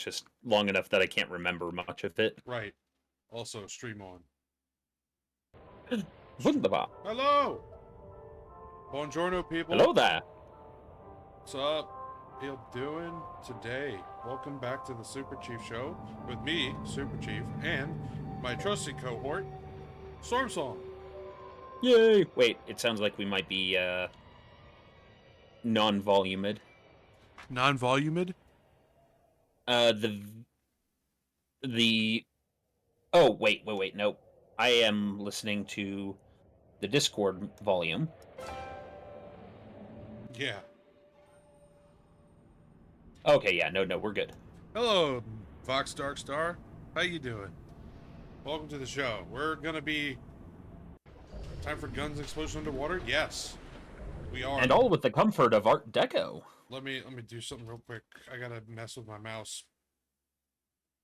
just long enough that I can't remember much of it. Right. Also, stream on. Wunderbar. Hello! Buongiorno, people. Hello there. What's up? How you doing today? Welcome back to the Super Chief Show with me, Super Chief, and my trusted cohort, Storm Song. Yay! Wait, it sounds like we might be, non-volumed. Non-volumed? Oh, wait, nope. I am listening to the Discord volume. Yeah. Okay, yeah, no, we're good. Hello, Fox Dark Star. How you doing? Welcome to the show. We're gonna be... Time for Guns Explosion Underwater? Yes. We are. And all with the comfort of Art Deco. Let me do something real quick. I gotta mess with my mouse.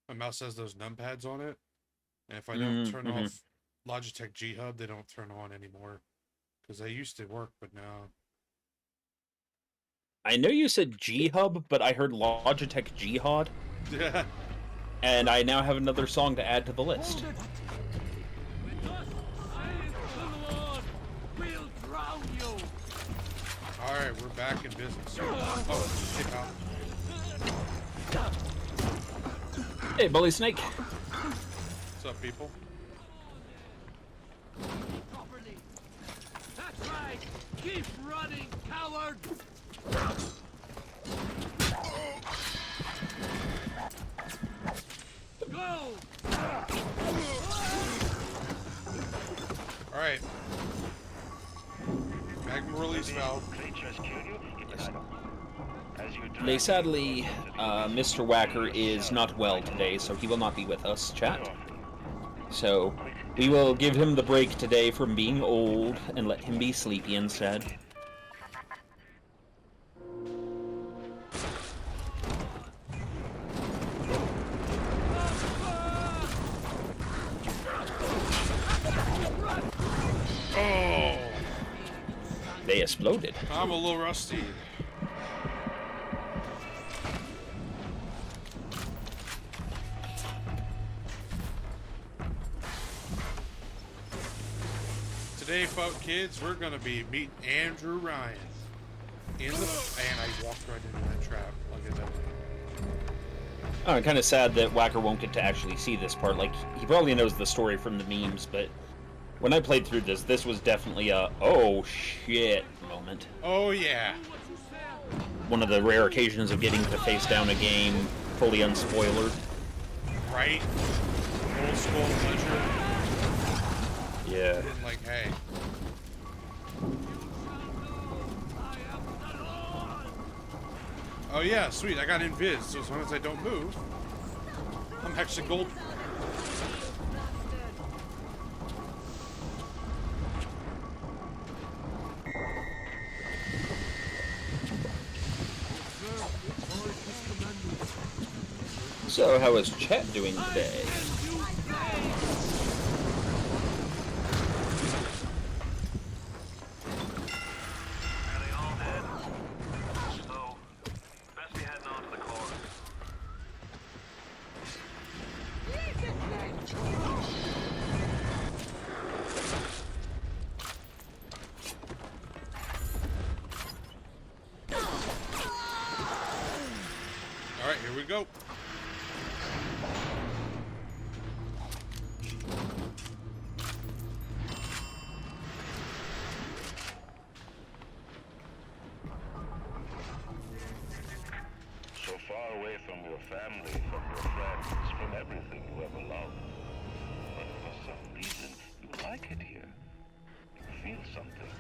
My mouse has those numpads on it. And if I don't turn off Logitech G Hub, they don't turn on anymore. Because they used to work, but now... I know you said G-Hub, but I heard Logitech Jihad. Yeah. And I now have another song to add to the list. Alright, we're back in business. Oh, hey, pal. Hey, Bully Snake. What's up, people? That's right! Keep running, coward! Go! Alright. Magma release valve. Sadly, Mr. Whacker is not well today, so he will not be with us, chat. So, we will give him the break today from being old and let him be sleepy instead. Oh! They exploded. I'm a little rusty. Today, folk kids, we're gonna be meeting Andrew Ryan in the... And I walked right into that trap. Look at that. Oh, I'm kind of sad that Whacker won't get to actually see this part. Like, he probably knows the story from the memes, but when I played through this was definitely a, oh shit moment. Oh, yeah. One of the rare occasions of getting to face down a game fully unspoilered. Right? Old school pleasure. Yeah. And like, hey. Oh yeah, sweet, I got invis, so as long as I don't move, I'm actually gold. So, how is chat doing today? Alright, here we go. So far away from your family, from your friends, from everything you ever loved. But for some reason, you like it here. You feel something.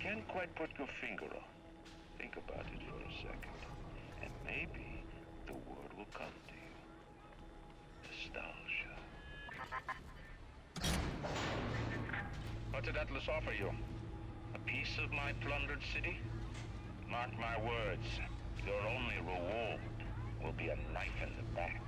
Can't quite put your finger on. Think about it for a second. And maybe the word will come to you. Nostalgia. What did Atlas offer you? A piece of my plundered city? Mark my words. Your only reward will be a knife in the back.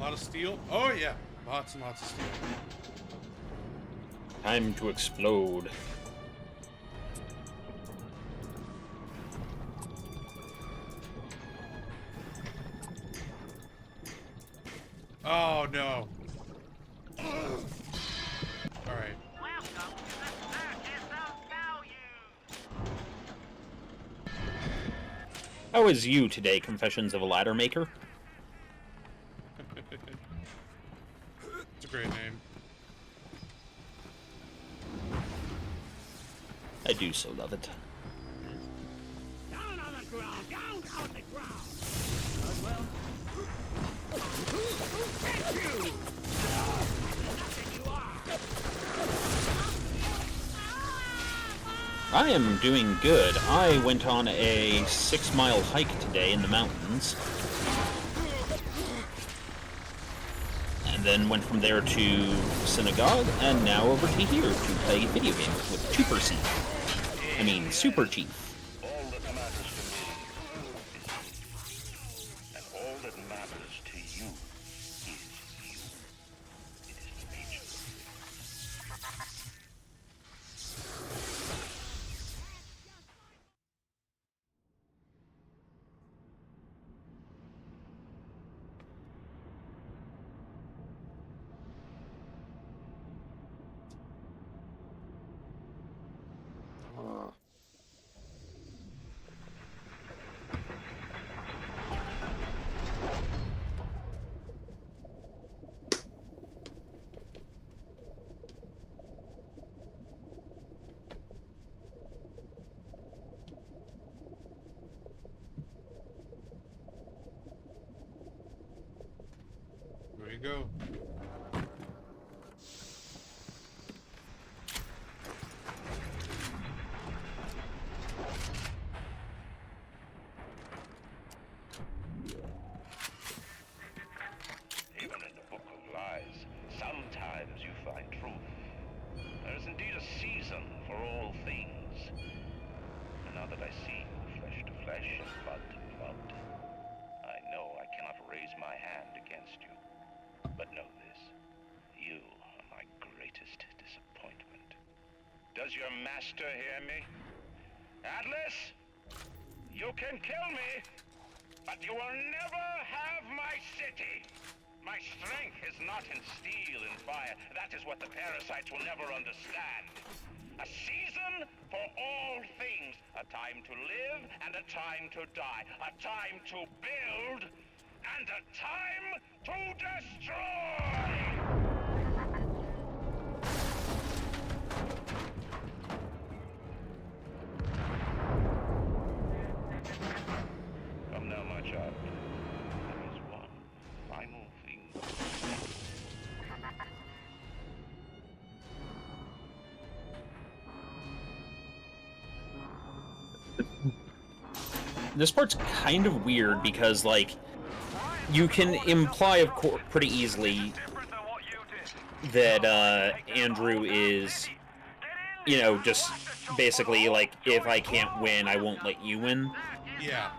A lot of steel. Oh yeah, lots and lots of steel. Time to explode. Oh no. Alright. Welcome to the circus of value. How is you today, Confessions of a Ladder Maker? It's a great name. I do so love it. Down on the ground, down on the ground. Well. Get you! Nothing you are. I am doing good. I went on a 6-mile hike today in the mountains. And then went from there to synagogue, and now over to here to play video games with Super Chief. I mean, Super Chief. All that matters to me is you. And all that matters to you is you. It is the nature of it. There you go. Even in the book of lies, sometimes you find truth. There is indeed a season for all things. And now that I see you flesh to flesh and blood to blood, I know I cannot raise my hand against you. But know this, you are my greatest disappointment. Does your master hear me? Atlas? You can kill me, but you will never have my city. My strength is not in steel and fire. That is what the parasites will never understand. A season for all things. A time to live and a time to die. A time to build and a time to destroy! Come now, my child. There is one final thing. This part's kind of weird because, like, you can imply, of course, pretty easily that Andrew is, you know, just basically like, if I can't win, I won't let you win. Yeah.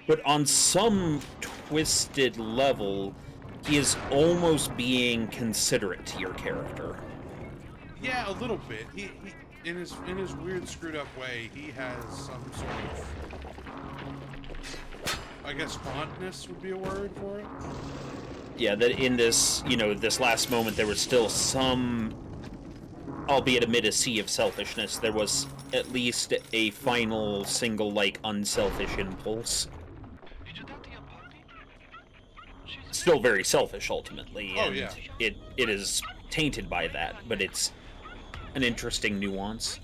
But on some twisted level, he is almost being considerate to your character. Yeah, a little bit. He in his weird screwed up way, he has some sort of, I guess, fondness would be a word for it. Yeah, that in this, you know, this last moment, there was still some, albeit amid a sea of selfishness, there was at least a final single, like, unselfish impulse. Still very selfish, ultimately, Oh, and yeah. it is tainted by that, but it's an interesting nuance.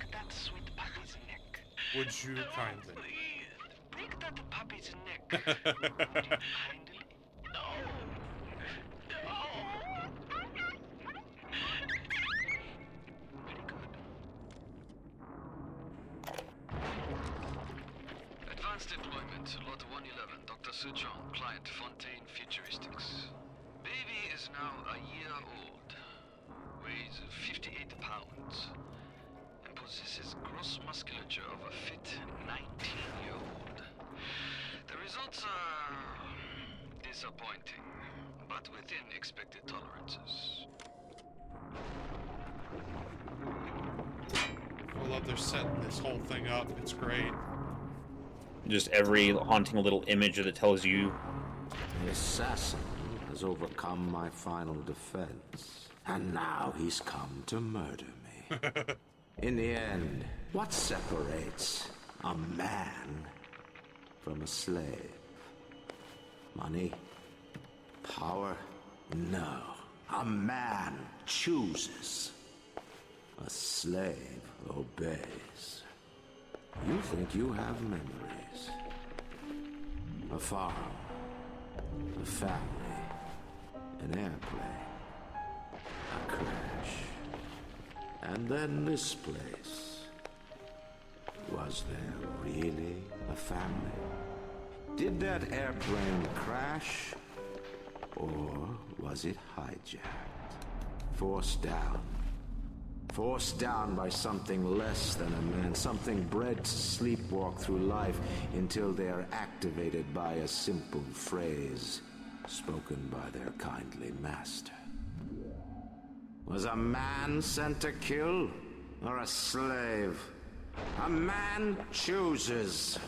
Would you kindly? Break that puppy's neck. Advanced deployment, Lot 111, Dr. Suchong, client Fontaine Futuristics. Baby is now a year old, weighs 58 pounds, and possesses gross musculature of a fit 19-year-old. The results are disappointing, but within expected tolerances. I love they're setting this whole thing up. It's great. Just every haunting little image that tells you. The assassin has overcome my final defense, and now he's come to murder me. In the end, what separates a man from a slave? Money? Power? No. A man chooses. A slave obeys. You think you have memories. A farm. A family. An airplane. A crash. And then this place. Was there really a family? Did that airplane crash? Or was it hijacked? Forced down. Forced down by something less than a man, something bred to sleepwalk through life until they are activated by a simple phrase spoken by their kindly master. Was a man sent to kill, or a slave? A man chooses.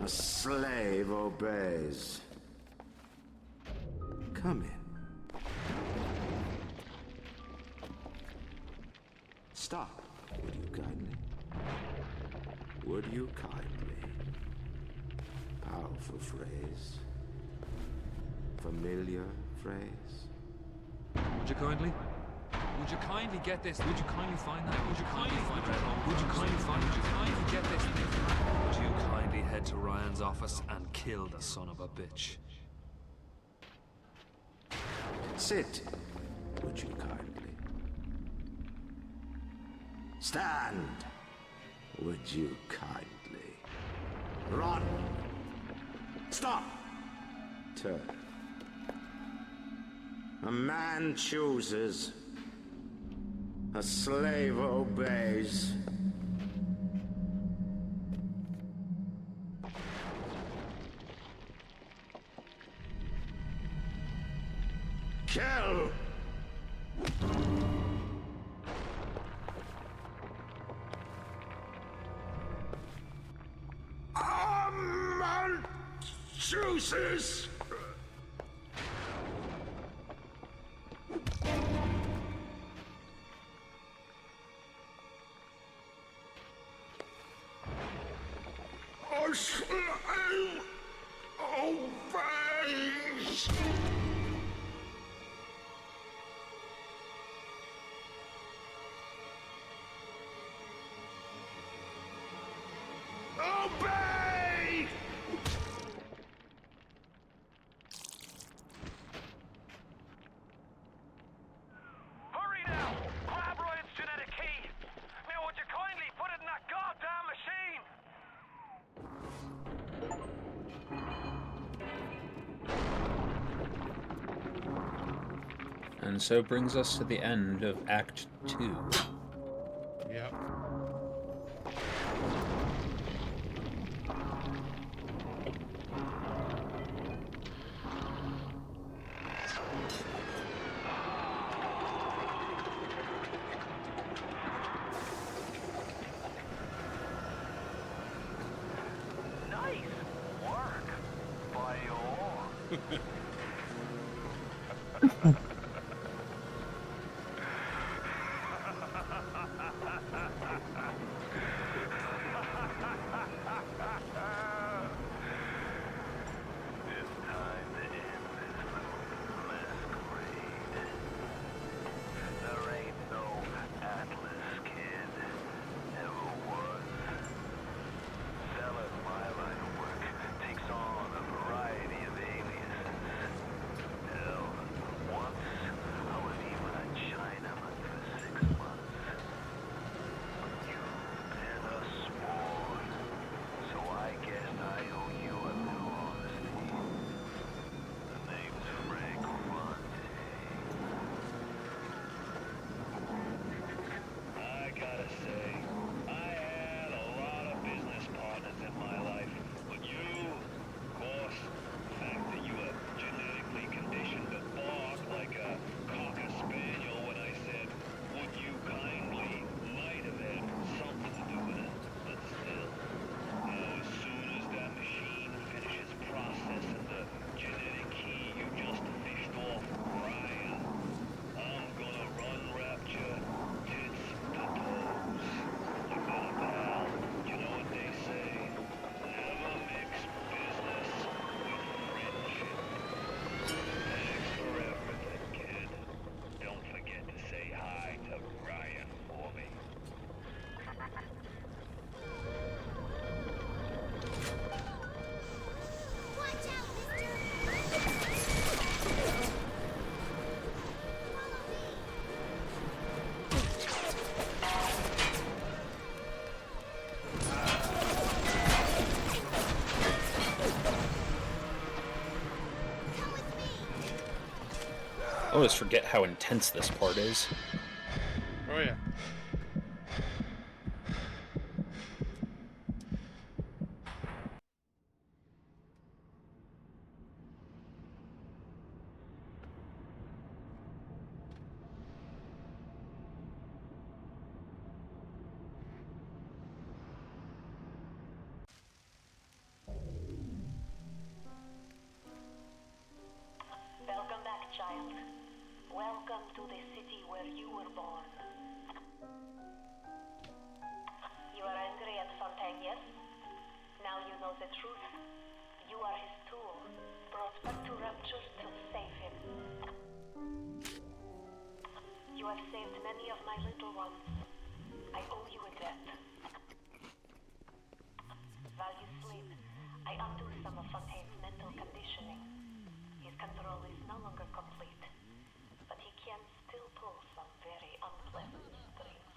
A slave obeys. Come in. Stop, would you kindly? Would you kindly? Powerful phrase. Familiar phrase. Would you kindly? Would you kindly get this? Would you kindly find that? Would you kindly find it? Would you kindly find it? Would you kindly get this? Would you kindly head to Ryan's office and kill the son of a bitch? Sit, would you kindly? Stand, would you kindly? Run! Stop! Turn. A man chooses. A slave obeys. Kill! A man chooses. A slave obeys. Obey! Hurry now! Grab Ryan's genetic key! Now would you kindly put it in that goddamn machine! And so brings us to the end of Act 2. Yep. Nice work, Bio. This time the end this little masquerade. There ain't no Atlas kid. Never was. Selling my line of work takes on a variety of aliases. Hell, once I always forget how intense this part is. Oh yeah. Welcome back, child. Welcome to the city where you were born. You are angry at Fontaine, yes? Now you know the truth. You are his tool, brought back to Rapture to save him. You have saved many of my little ones. I owe you a debt. While you sleep, I undo some of Fontaine's mental conditioning. His control is no longer complete, but he can still pull some very unpleasant strings.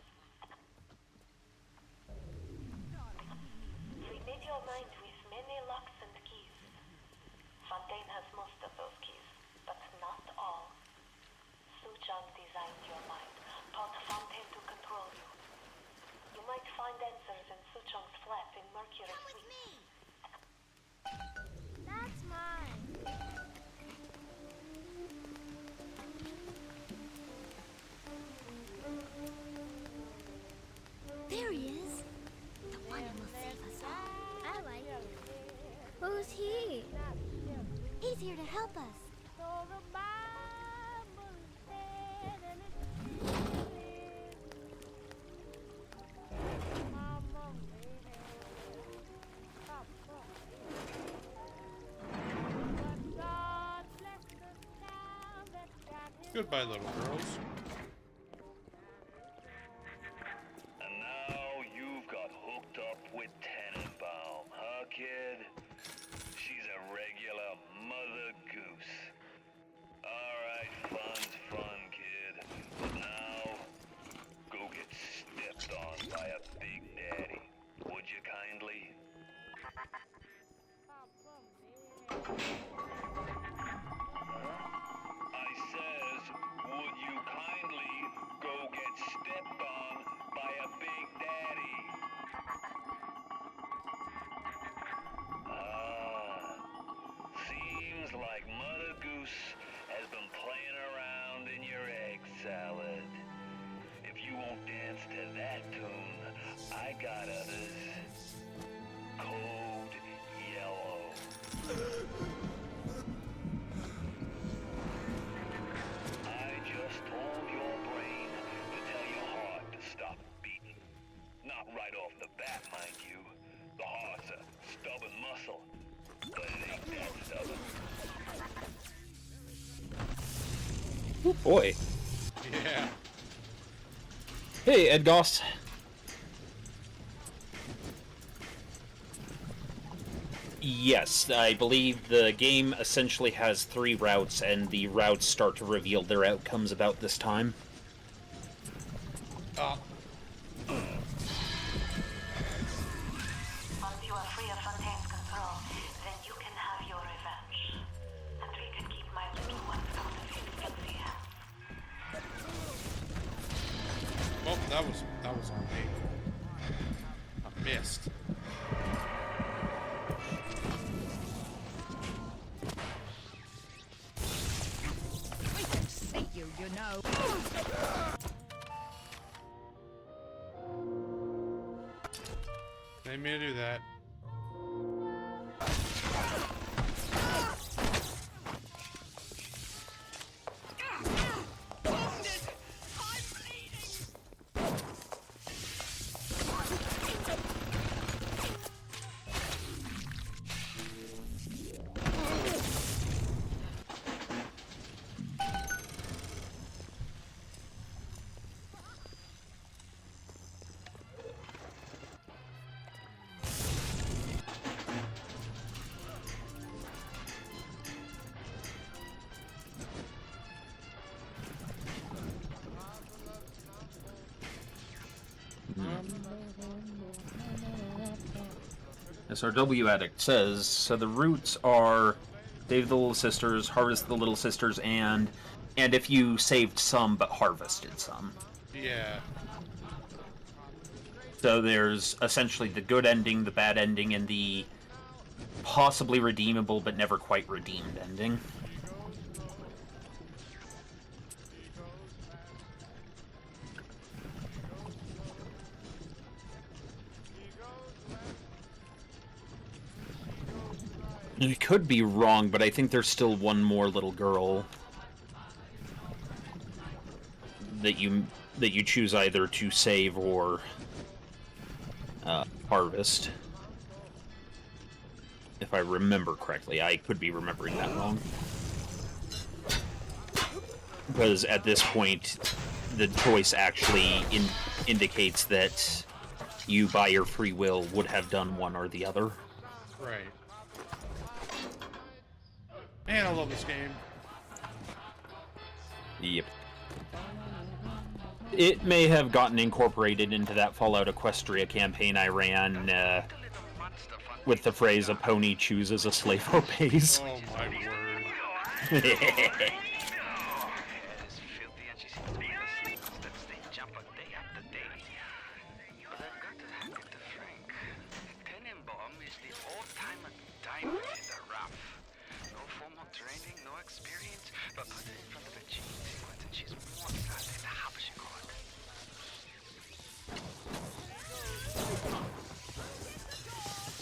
Remit your mind with many locks and keys. Fontaine has most of those keys, but not all. Suchong designed your mind, taught Fontaine to control you. You might find answers in Suchong's flat in Mercury Suite. That's mine. There he is. The one who will save us all. I like it. Who's he? He's here to help us. Goodbye, little girls. And now you've got hooked up with Tenenbaum, huh, kid? She's a regular mother goose. Alright, fun's fun, kid. But now, go get stepped on by a big daddy. Would you kindly? I says, would you kindly go get stepped on by a big daddy? Seems like Mother Goose has been playing around in your egg salad. If you won't dance to that tune, I got others. Code Yellow. I just told your brain to tell your heart to stop beating. Not right off the bat, mind you. The heart's a stubborn muscle, but it ain't that stubborn. Oh boy. Yeah. Hey, Ed Goss. Yes, I believe the game essentially has 3 routes, and the routes start to reveal their outcomes about this time. Oh. Once you are free of Fontaine's control, then you can have your revenge. And we can keep my little ones out of his filthy hands. Well, that was on me. I missed. We can see you, you know. Didn't mean to do that. SRW Addict says, so the routes are save the little sisters, harvest the little sisters, and And if you saved some but harvested some. Yeah. So there's essentially the good ending, the bad ending, and the possibly redeemable but never quite redeemed ending. I could be wrong, but I think there's still one more little girl that you choose either to save or harvest. If I remember correctly. I could be remembering that wrong. Because at this point, the choice actually indicates that you, by your free will, would have done one or the other. Right. Man, I love this game. Yep. It may have gotten incorporated into that Fallout Equestria campaign I ran with the phrase, "A pony chooses, a slave obeys." Oh my word.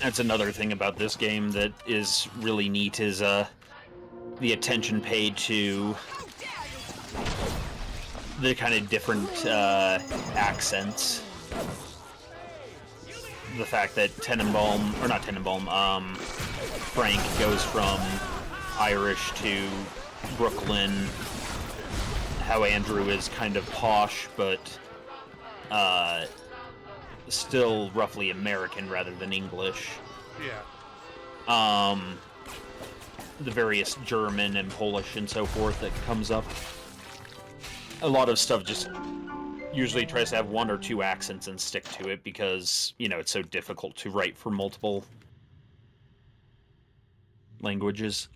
That's another thing about this game that is really neat is the attention paid to the kind of different accents. The fact that Frank goes from Irish to Brooklyn, how Andrew is kind of posh, but still roughly American rather than English. Yeah. The various German and Polish and so forth that comes up. A lot of stuff just usually tries to have one or two accents and stick to it because, you know, it's so difficult to write for multiple languages.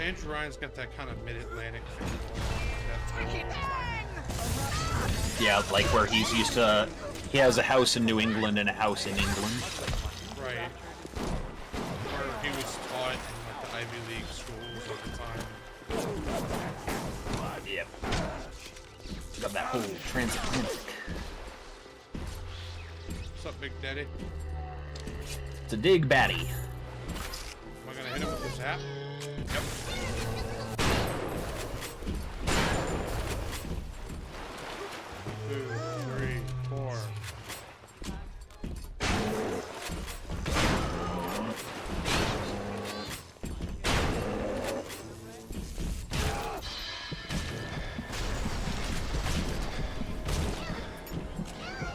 Andrew Ryan's got that kind of mid-Atlantic feel. Yeah, like where he's used to... He has a house in New England and a house in England. Right. Where he was taught in like the Ivy League schools at the time. Yep. Got that whole transatlantic. What's up, Big Daddy? It's a dig batty. Am I gonna hit him with this hat? Yep. 2, 3, 4.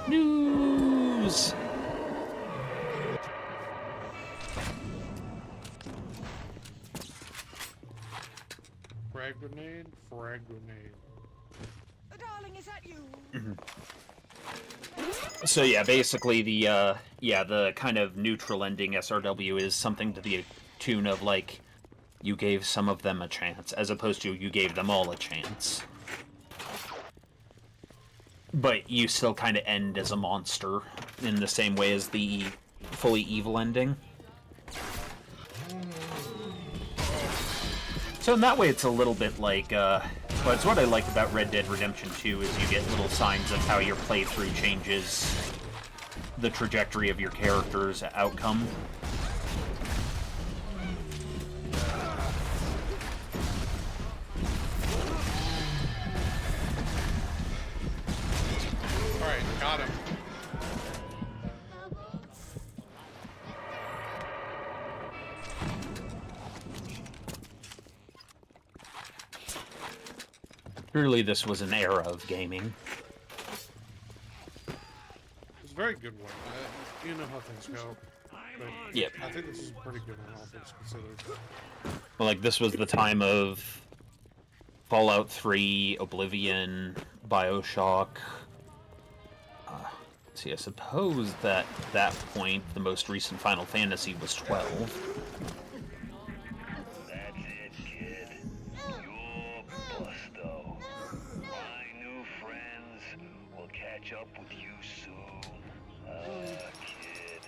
News! Frag grenade, frag grenade. Darling, is that you? So yeah, basically the kind of neutral ending SRW is something to the tune of like, you gave some of them a chance, as opposed to you gave them all a chance. But you still kind of end as a monster, in the same way as the fully evil ending. So in that way it's a little bit like, but it's what I like about Red Dead Redemption 2 is you get little signs of how your playthrough changes the trajectory of your character's outcome. Alright, got him. Surely this was an era of gaming. It's a very good one. You know how things go. But Yep. I think this is a pretty good one, all things considered. Well, like, this was the time of Fallout 3, Oblivion, Bioshock, See, I suppose that at that point, the most recent Final Fantasy was 12. That's it, kid. You're Busto. My new friends will catch up with you soon. Kid.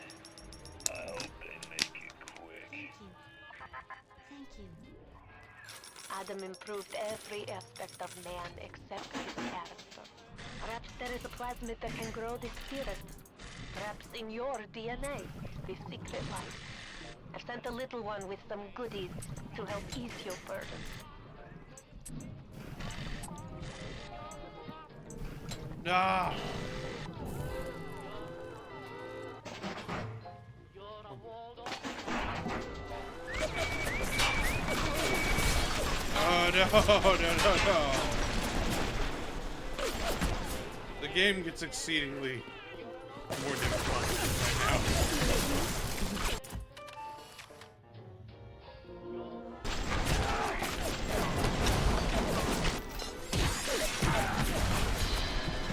I hope they make it quick. Thank you. Adam improved every aspect of man except his character. Perhaps there is a plasmid that can grow the spirit. Perhaps in your DNA, the secret life. I've sent a little one with some goodies to help ease your burden. Ah! Oh no. The game gets exceedingly more difficult right now.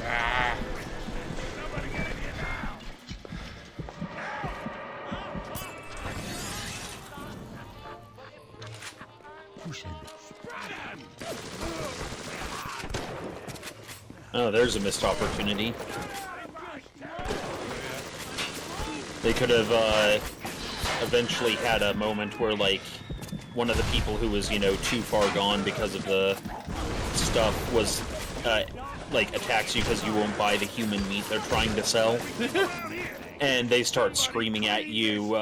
Ah. Oh, there's a missed opportunity. They could have eventually had a moment where, like, one of the people who was, you know, too far gone because of the stuff was, like, attacks you because you won't buy the human meat they're trying to sell. And they start screaming at you.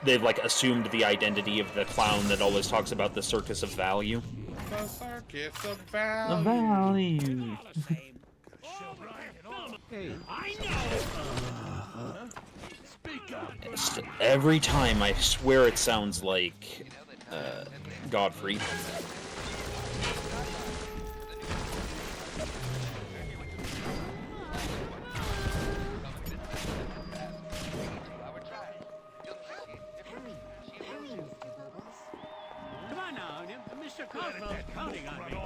They've, like, assumed the identity of the clown that always talks about the circus of value. The circus of value. Every time, I swear it sounds like Godfrey. Come on now, Mr. Cosmo's counting on me.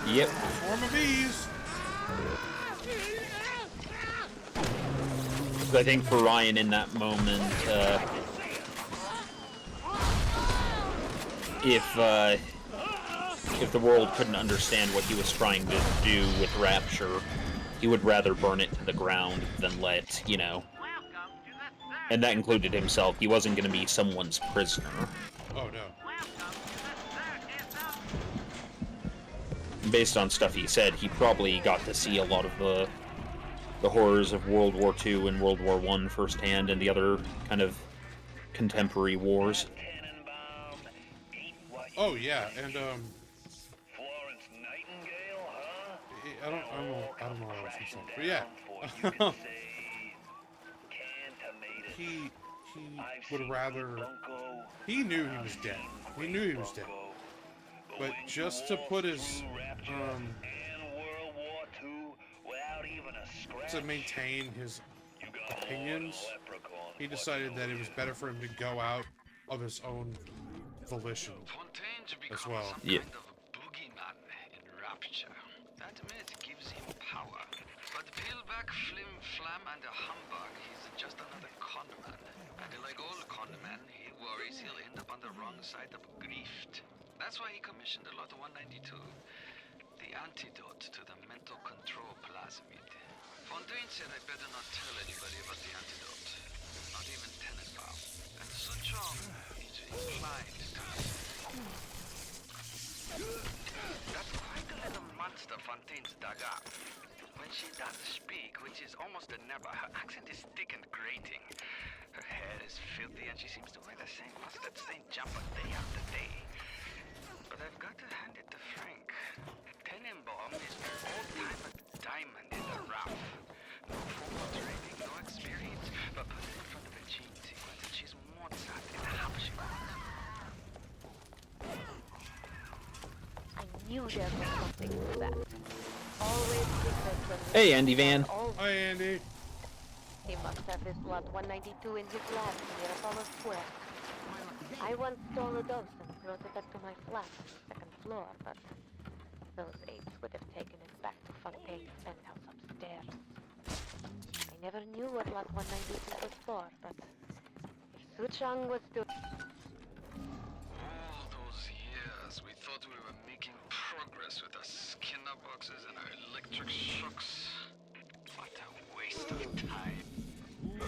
Yep. Form of ease. I think for Ryan in that moment, if the world couldn't understand what he was trying to do with Rapture, he would rather burn it to the ground than let, you know. And that included himself. He wasn't going to be someone's prisoner. Oh no. Based on stuff he said, he probably got to see a lot of the horrors of World War II and World War I firsthand, and the other kind of contemporary wars. Oh yeah, and Florence Nightingale, huh? I don't know what else he said, but yeah. he would rather. He knew he was dead. He knew he was dead. But just to put his to maintain his opinions, he decided that it was better for him to go out of his own volition as well. Yeah. Kind of a boogeyman in Rapture. That myth gives him power. But Pillback, Flim Flam, and a humbug, he's just another conman. And like all conmen, he worries he'll end up on the wrong side of grift. That's why he commissioned a lot of 192. The antidote to the mental control plasmid. Fontaine said I better not tell anybody about the antidote. Not even Tenenbaum. And Suchong is inclined to. That's quite a little monster Fontaine's dug up. When she does speak, which is almost a never, her accent is thick and grating. Her hair is filthy and she seems to wear the same mustard stained jumper day after day. But I've got to hand it to Frank. Tenenbaum is an old-timer diamond in the rough. No formal training, no experience, but put it in front of a gene sequence and she's Mozart in the Hauptschule. knew there was something to that. Always different when Hey, Andy Van. Hi, Andy. He must have his lot 192 in his lab near Apollo Square. I once stole a dose and brought it up to my flat on the second floor, but those apes would have taken it back to Fontaine's penthouse upstairs. I never knew what lot 192 was for, but if Suchang was doing... All those years, we thought we were making progress with our Skinner boxes and our electric shocks. What a waste of time. I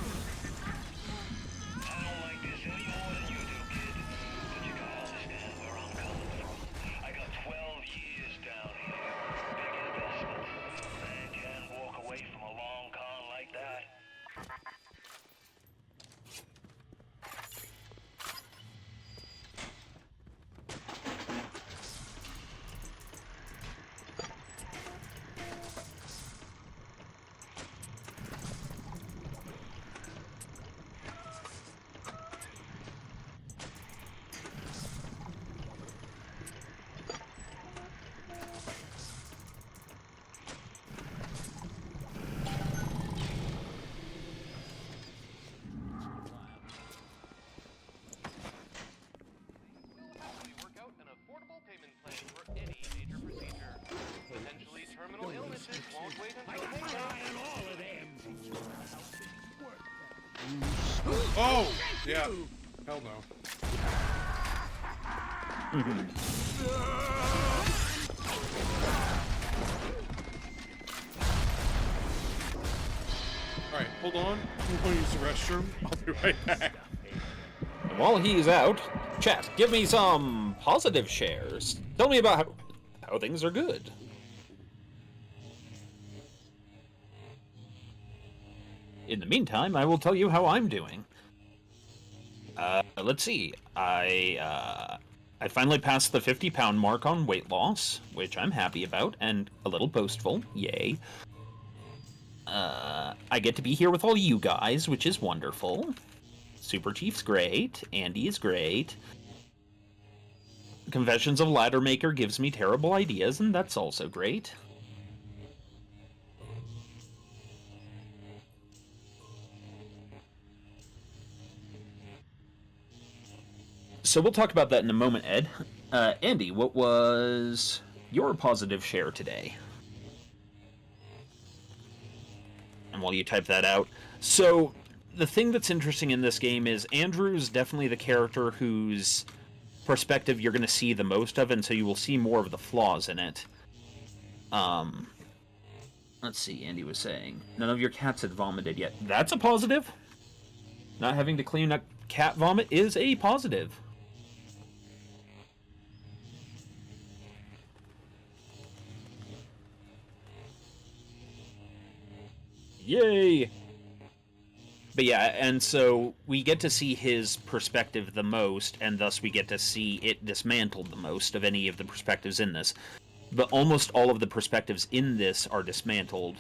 don't like this any more than you do, kid. But you gotta understand where I'm coming from. I got 12 years down here. Big investment. Man can't walk away from a long con like that. Work out an affordable payment plan for any major procedure. Potentially terminal illnesses won't wait until Oh! Yeah. Hell no. Alright, hold on. I'm going to use the restroom. I'll be right back. While he's out, chat, give me some positive shares. Tell me about how things are good. In the meantime, I will tell you how I'm doing. Let's see. I finally passed the 50-pound mark on weight loss, which I'm happy about, and a little boastful. Yay. I get to be here with all you guys, which is wonderful. Super Chief's great. Andy is great. Confessions of Ladder Maker gives me terrible ideas, and that's also great. So we'll talk about that in a moment, Ed. Andy, what was your positive share today? And while you type that out, so the thing that's interesting in this game is Andrew's definitely the character whose perspective you're going to see the most of, and so you will see more of the flaws in it. Let's see, Andy was saying, none of your cats had vomited yet. That's a positive. Not having to clean up cat vomit is a positive. Yay! But yeah, and so we get to see his perspective the most, and thus we get to see it dismantled the most of any of the perspectives in this. But almost all of the perspectives in this are dismantled.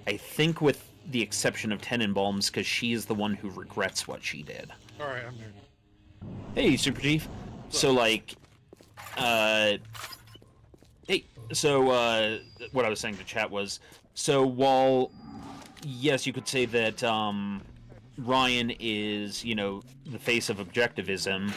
I think with the exception of Tenenbaum's, because she is the one who regrets what she did. Alright, I'm here. Hey, Super Chief. So, like, hey, so, what I was saying to chat was, so while, yes, you could say that, Ryan is, you know, the face of objectivism,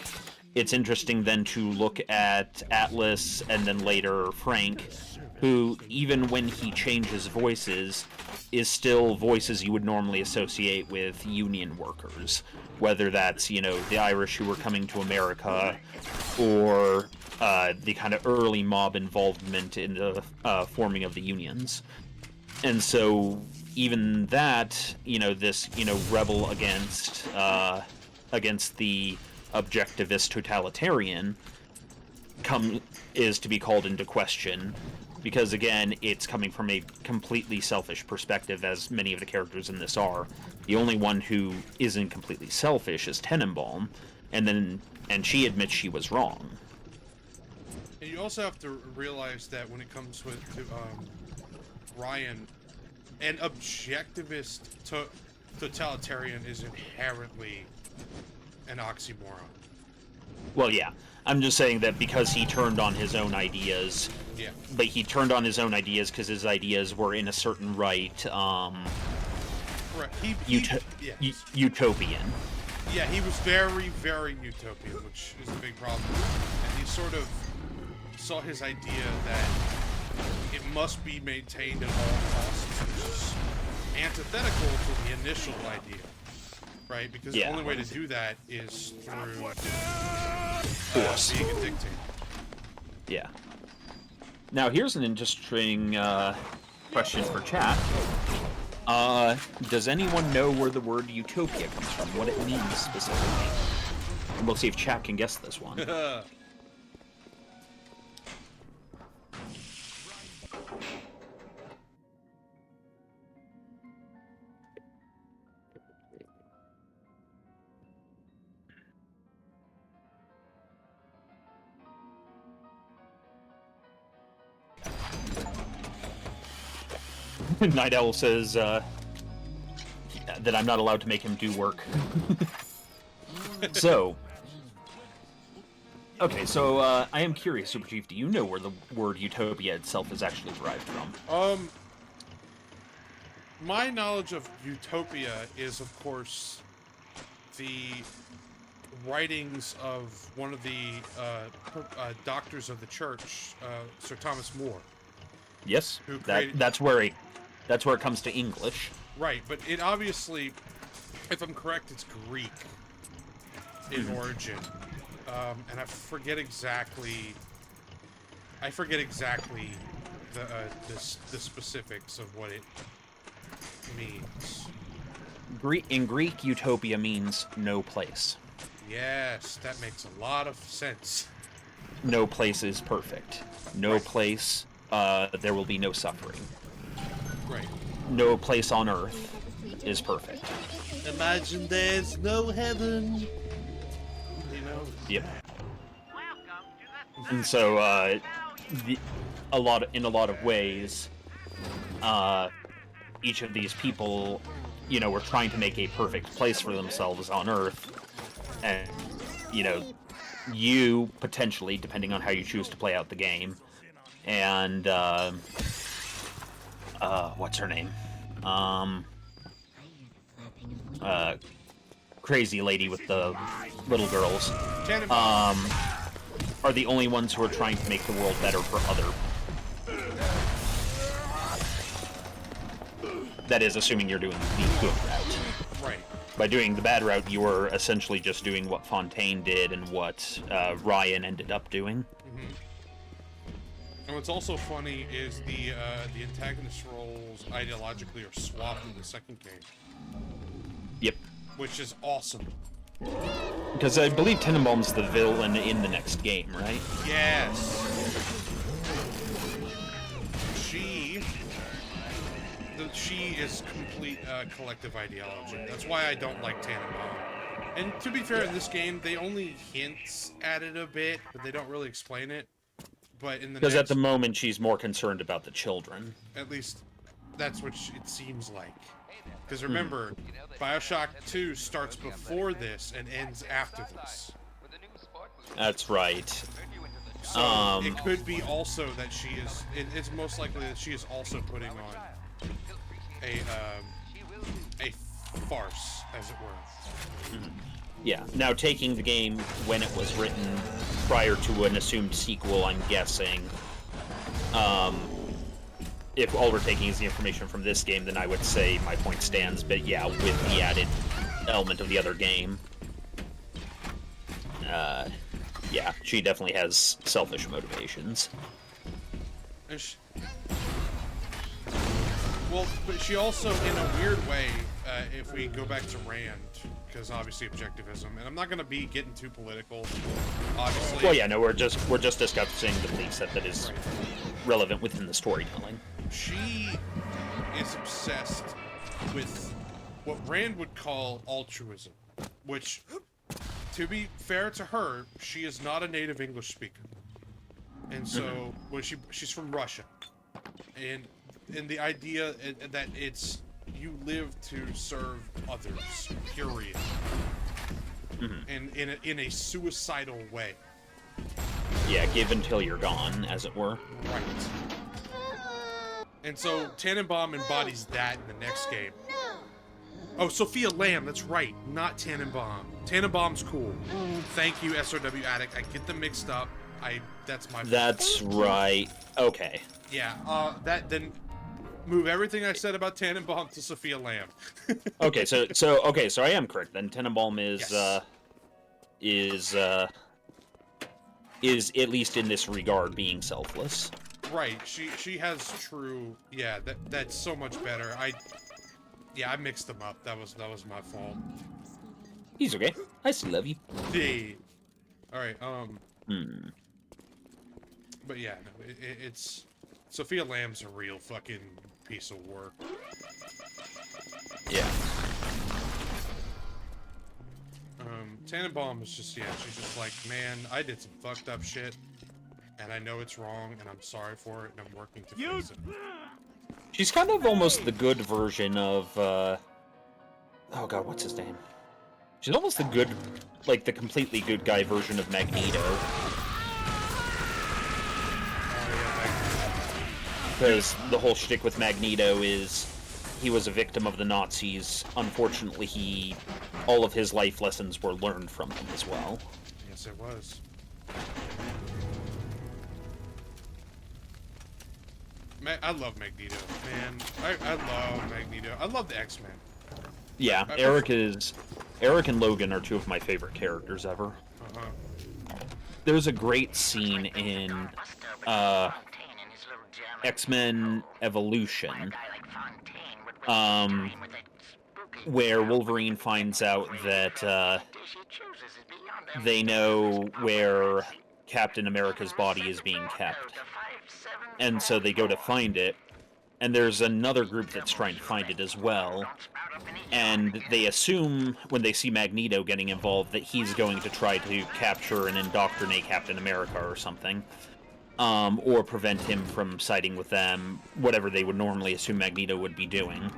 it's interesting then to look at Atlas and then later Frank, who, even when he changes voices, is still voices you would normally associate with union workers. Whether that's, you know, the Irish who were coming to America, or the kind of early mob involvement in the forming of the unions. And so even that, you know, this, you know, rebel against the objectivist totalitarian is to be called into question, because again, it's coming from a completely selfish perspective, as many of the characters in this are. The only one who isn't completely selfish is Tenenbaum, and she admits she was wrong. And you also have to realize that when it comes to Ryan, an objectivist totalitarian is inherently an oxymoron. Well, yeah. I'm just saying that because he turned on his own ideas. Yeah. But he turned on his own ideas because his ideas were in a certain right, Correct. utopian. Yeah, he was very, very utopian, which is a big problem. And he sort of saw his idea that it must be maintained at all costs, which is antithetical to the initial idea, right? Because the only way to do that is through force. being a dictator. Yeah. Now, here's an interesting question for chat. Does anyone know where the word utopia comes from? What it means specifically? And we'll see if chat can guess this one. Night Owl says that I'm not allowed to make him do work. So, okay, so I am curious, Super Chief, do you know where the word utopia itself is actually derived from? My knowledge of utopia is, of course, the writings of one of the doctors of the church, Sir Thomas More. Yes, that's where it comes to English. Right, but it obviously, if I'm correct, it's Greek in origin, and I forget exactly the specifics of what it means. In Greek, utopia means no place. Yes, that makes a lot of sense. No place is perfect. No place, there will be no suffering. Right. No place on Earth is perfect. Imagine there's no heaven. You know? Yep. And so, in a lot of ways, each of these people, you know, were trying to make a perfect place for themselves on Earth, and, you know, you potentially, depending on how you choose to play out the game, and what's her name? Crazy lady with the little girls. Are the only ones who are trying to make the world better for other. That is, assuming you're doing the good route. Right. By doing the bad route, you are essentially just doing what Fontaine did and what Ryan ended up doing. Mm-hmm. And what's also funny is the antagonist roles ideologically are swapped in the second game. Yep. Which is awesome. Because I believe Tenenbaum's the villain in the next game, right? Yes. She is complete collective ideology. That's why I don't like Tannenbaum. And to be fair, in this game, they only hint at it a bit, but they don't really explain it. But in the because at the moment she's more concerned about the children. At least that's what it seems like. Because remember, Bioshock 2 starts before this and ends after this. That's right. So it could be also that she is. It's most likely that she is also putting on a farce, as it were. Yeah. Now, taking the game when it was written prior to an assumed sequel, I'm guessing. If all we're taking is the information from this game, then I would say my point stands. But yeah, with the added element of the other game, yeah, she definitely has selfish motivations. Well, but she also, in a weird way, if we go back to Rand, because obviously objectivism, and I'm not going to be getting too political, obviously. Well, yeah, no, we're just discussing the belief set that is relevant within the storytelling. She is obsessed with what Rand would call altruism, which, to be fair to her, she is not a native English speaker, and so when she's from Russia, and the idea that it's you live to serve others, period. and in a suicidal way. Yeah, give until you're gone, as it were. Right. And so Tannenbaum embodies that in the next game. Oh, Sophia Lamb, that's right, not Tannenbaum. Tannenbaum's cool. Thank you, SRW Addict. I get them mixed up. That's my fault. That's right. Okay. Yeah, then move everything I said about Tannenbaum to Sophia Lamb. Okay, so I am correct then. Tannenbaum is at least in this regard being selfless. Right, she has true. Yeah, that's so much better. I mixed them up. That was my fault. He's okay. I still love you. Hey. All right. But yeah, no, it's Sophia Lamb's a real fucking piece of work. Yeah. Tannenbaum is just she's just like, man, I did some fucked up shit, and I know it's wrong, and I'm sorry for it, and I'm working to fix it. She's kind of almost the good version of, oh god, what's his name? She's almost the good, like, the completely good guy version of Magneto. Because the whole shtick with Magneto is he was a victim of the Nazis. Unfortunately, all of his life lessons were learned from them as well. Yes, it was. I love Magneto, man. I love Magneto. I love the X-Men. Yeah, Eric and Logan are two of my favorite characters ever. There's a great scene in X-Men Evolution, where Wolverine finds out that they know where Captain America's body is being kept. And so they go to find it, and there's another group that's trying to find it as well. And they assume, when they see Magneto getting involved, that he's going to try to capture and indoctrinate Captain America or something. Or prevent him from siding with them, whatever they would normally assume Magneto would be doing.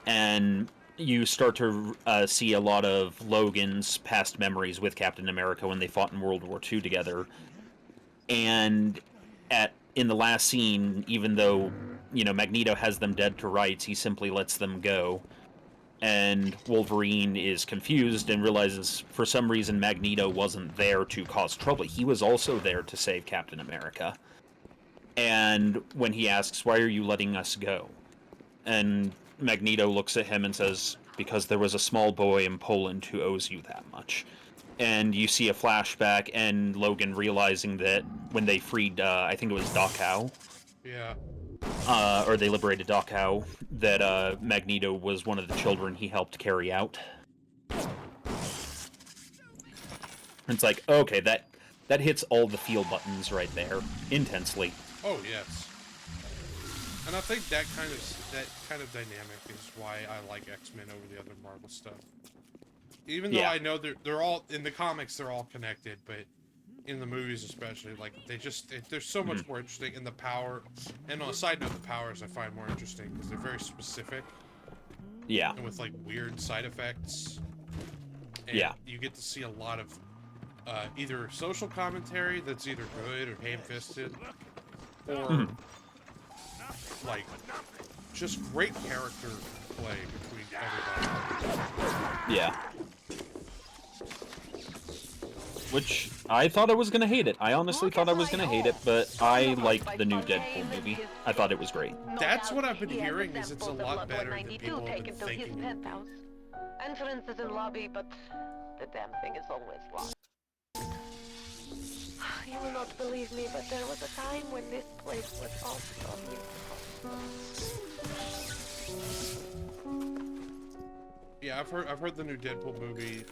And you start to see a lot of Logan's past memories with Captain America when they fought in World War II together. And in the last scene, even though, Magneto has them dead to rights, he simply lets them go. And Wolverine is confused and realizes for some reason Magneto wasn't there to cause trouble. He was also there to save Captain America. And when he asks, "Why are you letting us go?" And Magneto looks at him and says, "Because there was a small boy in Poland who owes you that much." And you see a flashback and Logan realizing that when they freed, I think it was Dachau. Yeah. Or they liberated Dachau, that Magneto was one of the children he helped carry out. It's like, okay, that hits all the feel buttons right there, intensely. Oh yes. And I think that kind of dynamic is why I like X-Men over the other Marvel stuff. Even though I know they're all in the comics, they're all connected, but in the movies especially, like they're so much more interesting. In the power, and on a side note, the powers I find more interesting because they're very specific. Yeah. And with like weird side effects. And you get to see a lot of either social commentary that's either good or ham-fisted, or like just great character play between everybody. Yeah. Which, I thought I was gonna hate it. I honestly thought I was gonna hate it, but I liked the new Deadpool movie. I thought it was great. That's what I've been hearing, is it's a lot better than people have been thinking. Entrance is in lobby, but the damn thing is always locked. You will not believe me, but there was a time when this place was also beautiful. Yeah, I've heard the new Deadpool movie.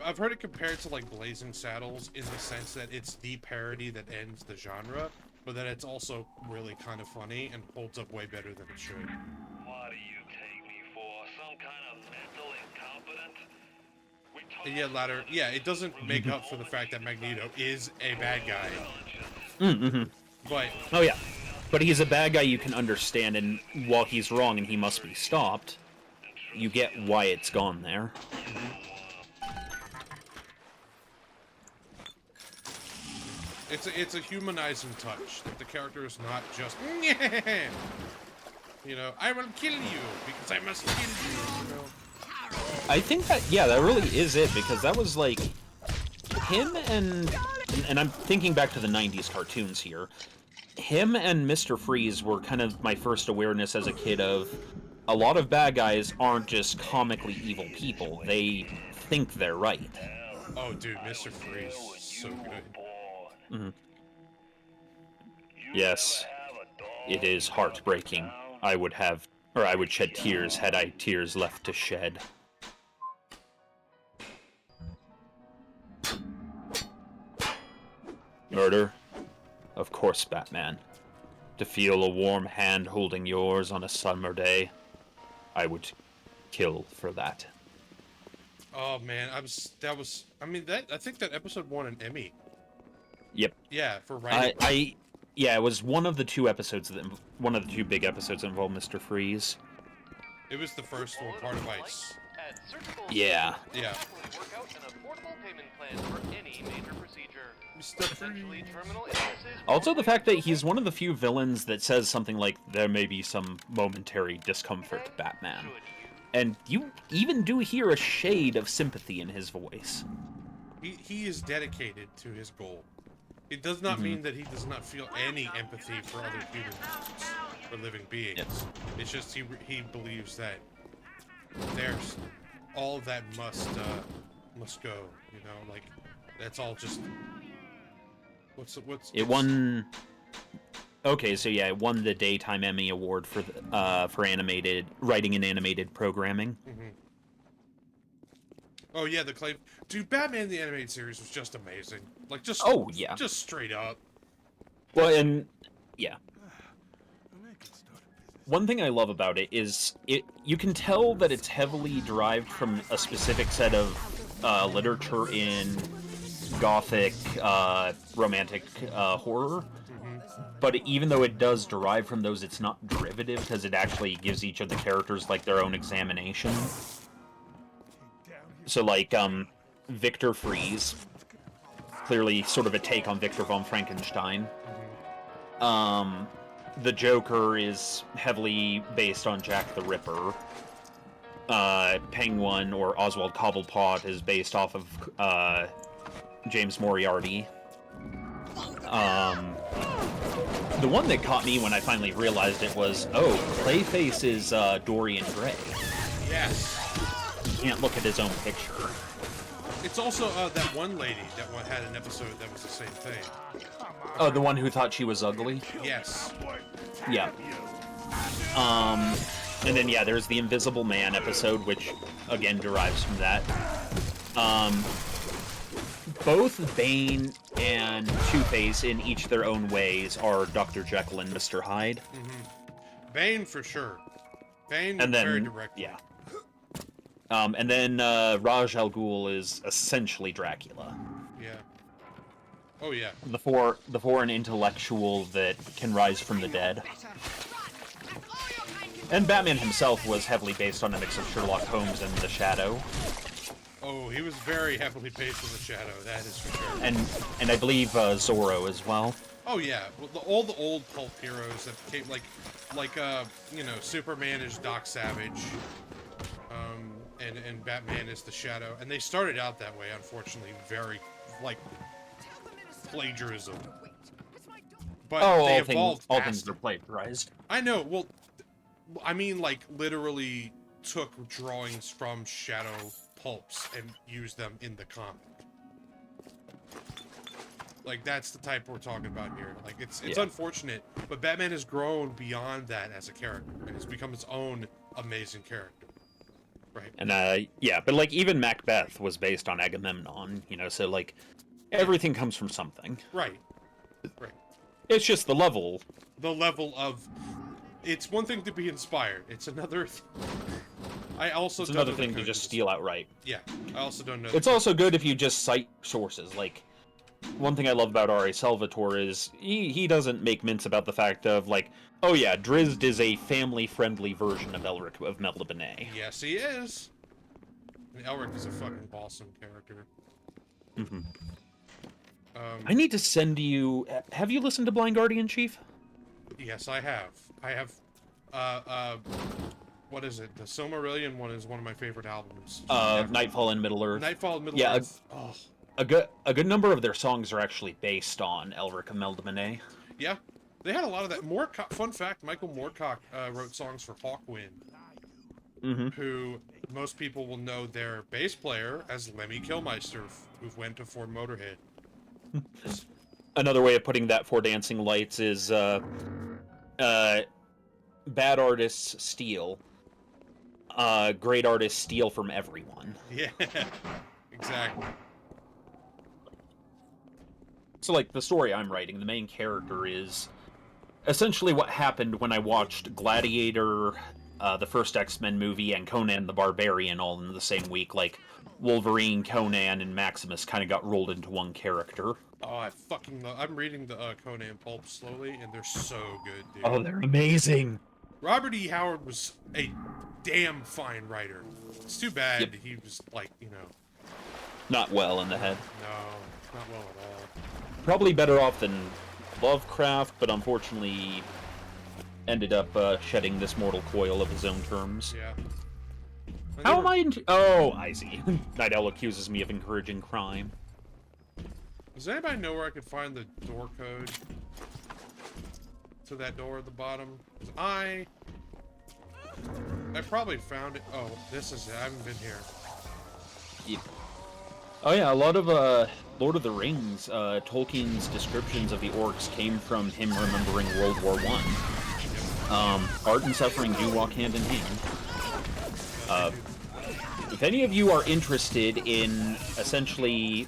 I've heard it compared to like Blazing Saddles in the sense that it's the parody that ends the genre, but that it's also really kind of funny and holds up way better than it should. What do you take me for? Some kind of mental incompetent? And yet latter, it doesn't make up for the fact that Magneto is a bad guy. But but he's a bad guy you can understand, and while he's wrong and he must be stopped, you get why it's gone there. It's a humanizing touch that the character is not just you know, I will kill you because I must kill you. You know? I think that that really is it, because that was like him and I'm thinking back to the 90s cartoons here. Him and Mr. Freeze were kind of my first awareness as a kid of a lot of bad guys aren't just comically evil people. They think they're right. Oh, dude, Mr. Freeze, so good. Mm-hmm. Yes, it is heartbreaking. I would shed tears had I tears left to shed. Murder? Of course, Batman. To feel a warm hand holding yours on a summer day, I would kill for that. Oh man, I think that episode won an Emmy. Yep. Yeah, for writing. It was one of the two big episodes that involved Mr. Freeze. It was the first one, part of Ice. Yeah. Yeah. Work out an affordable payment plan for any major procedure. Essentially, terminal illnesses. Also, the fact that he's one of the few villains that says something like, "There may be some momentary discomfort, Batman." And you even do hear a shade of sympathy in his voice. He is dedicated to his goal. It does not mean that he does not feel any empathy for other human beings or living beings. Yes. It's just he believes that there's all that must go. You know, like that's all just what's it won. Okay, so yeah, it won the Daytime Emmy Award for writing and animated programming. Mm-hmm. Oh yeah, dude, Batman the Animated Series was just amazing. Like just just straight up. Well, and yeah. One thing I love about it is you can tell that it's heavily derived from a specific set of literature in gothic romantic horror. But even though it does derive from those, it's not derivative, because it actually gives each of the characters like their own examination. So like Victor Freeze, clearly sort of a take on Victor von Frankenstein. The Joker is heavily based on Jack the Ripper. Penguin, or Oswald Cobblepot, is based off of James Moriarty. The one that caught me when I finally realized it was, Clayface is Dorian Gray. Yes. You can't look at his own picture. It's also that one lady that had an episode that was the same thing. Oh, the one who thought she was ugly? Yes. Yeah. And then, yeah, there's the Invisible Man episode, which, again, derives from that. Both Bane and Two-Face, in each their own ways, are Dr. Jekyll and Mr. Hyde. Mm-hmm. Bane, for sure. Bane, and then, very direct. Yeah. And then Raj Al Ghul is essentially Dracula. Yeah. Oh, yeah. The foreign intellectual that can rise from the dead. And Batman himself was heavily based on a mix of Sherlock Holmes and The Shadow. Oh, he was very heavily based on The Shadow, that is for sure. And I believe Zorro as well. Oh yeah, well, all the old pulp heroes that became like Superman is Doc Savage, and Batman is The Shadow, and they started out that way. Unfortunately, very like plagiarism. But they evolved. All things are plagiarized. I know. Well, I mean, like literally took drawings from Shadow pulps and used them in the comic. Like that's the type we're talking about here. Like it's unfortunate, but Batman has grown beyond that as a character and has become its own amazing character. Right. And but like even Macbeth was based on Agamemnon, so like everything comes from something. Right. Right. It's just the level. The level of it's one thing to be inspired. It's another It's another thing to just steal outright. Yeah. I also don't know. It's also good if you just cite sources. Like one thing I love about R.A. Salvatore is he doesn't make mince about the fact of like, oh yeah, Drizzt is a family-friendly version of Elric of Melniboné. Yes, he is. And Elric is a fucking awesome character. Mm-hmm. I need to send you... Have you listened to Blind Guardian, Chief? Yes, I have. What is it? The Silmarillion one is one of my favorite albums. Nightfall in Middle-earth. Nightfall in Middle-earth. Oh. A good number of their songs are actually based on Elric and Meldemonet. Yeah, they had a lot of that. Fun fact, Michael Moorcock wrote songs for Hawkwind, who most people will know their bass player as Lemmy Kilmister, who went to form Motorhead. Another way of putting that for Dancing Lights is bad artists steal. Great artists steal from everyone. Yeah, exactly. So, like, the story I'm writing, the main character is essentially what happened when I watched Gladiator, the first X-Men movie, and Conan the Barbarian all in the same week. Like, Wolverine, Conan, and Maximus kind of got rolled into one character. Oh, I fucking love... I'm reading the Conan pulp slowly, and they're so good, dude. Oh, they're amazing. Robert E. Howard was a damn fine writer. It's too bad he was, like, you know... Not well in the head. No, not well at all. Probably better off than Lovecraft, but unfortunately ended up shedding this mortal coil of his own terms. Yeah. How am I into... Oh, I see. Night Owl accuses me of encouraging crime. Does anybody know where I could find the door code to that door at the bottom? 'Cause I probably found it. Oh, this is it. I haven't been here. Yeah. Oh yeah, a lot of Lord of the Rings, Tolkien's descriptions of the orcs came from him remembering World War I. Art and suffering do walk hand in hand. If any of you are interested in, essentially,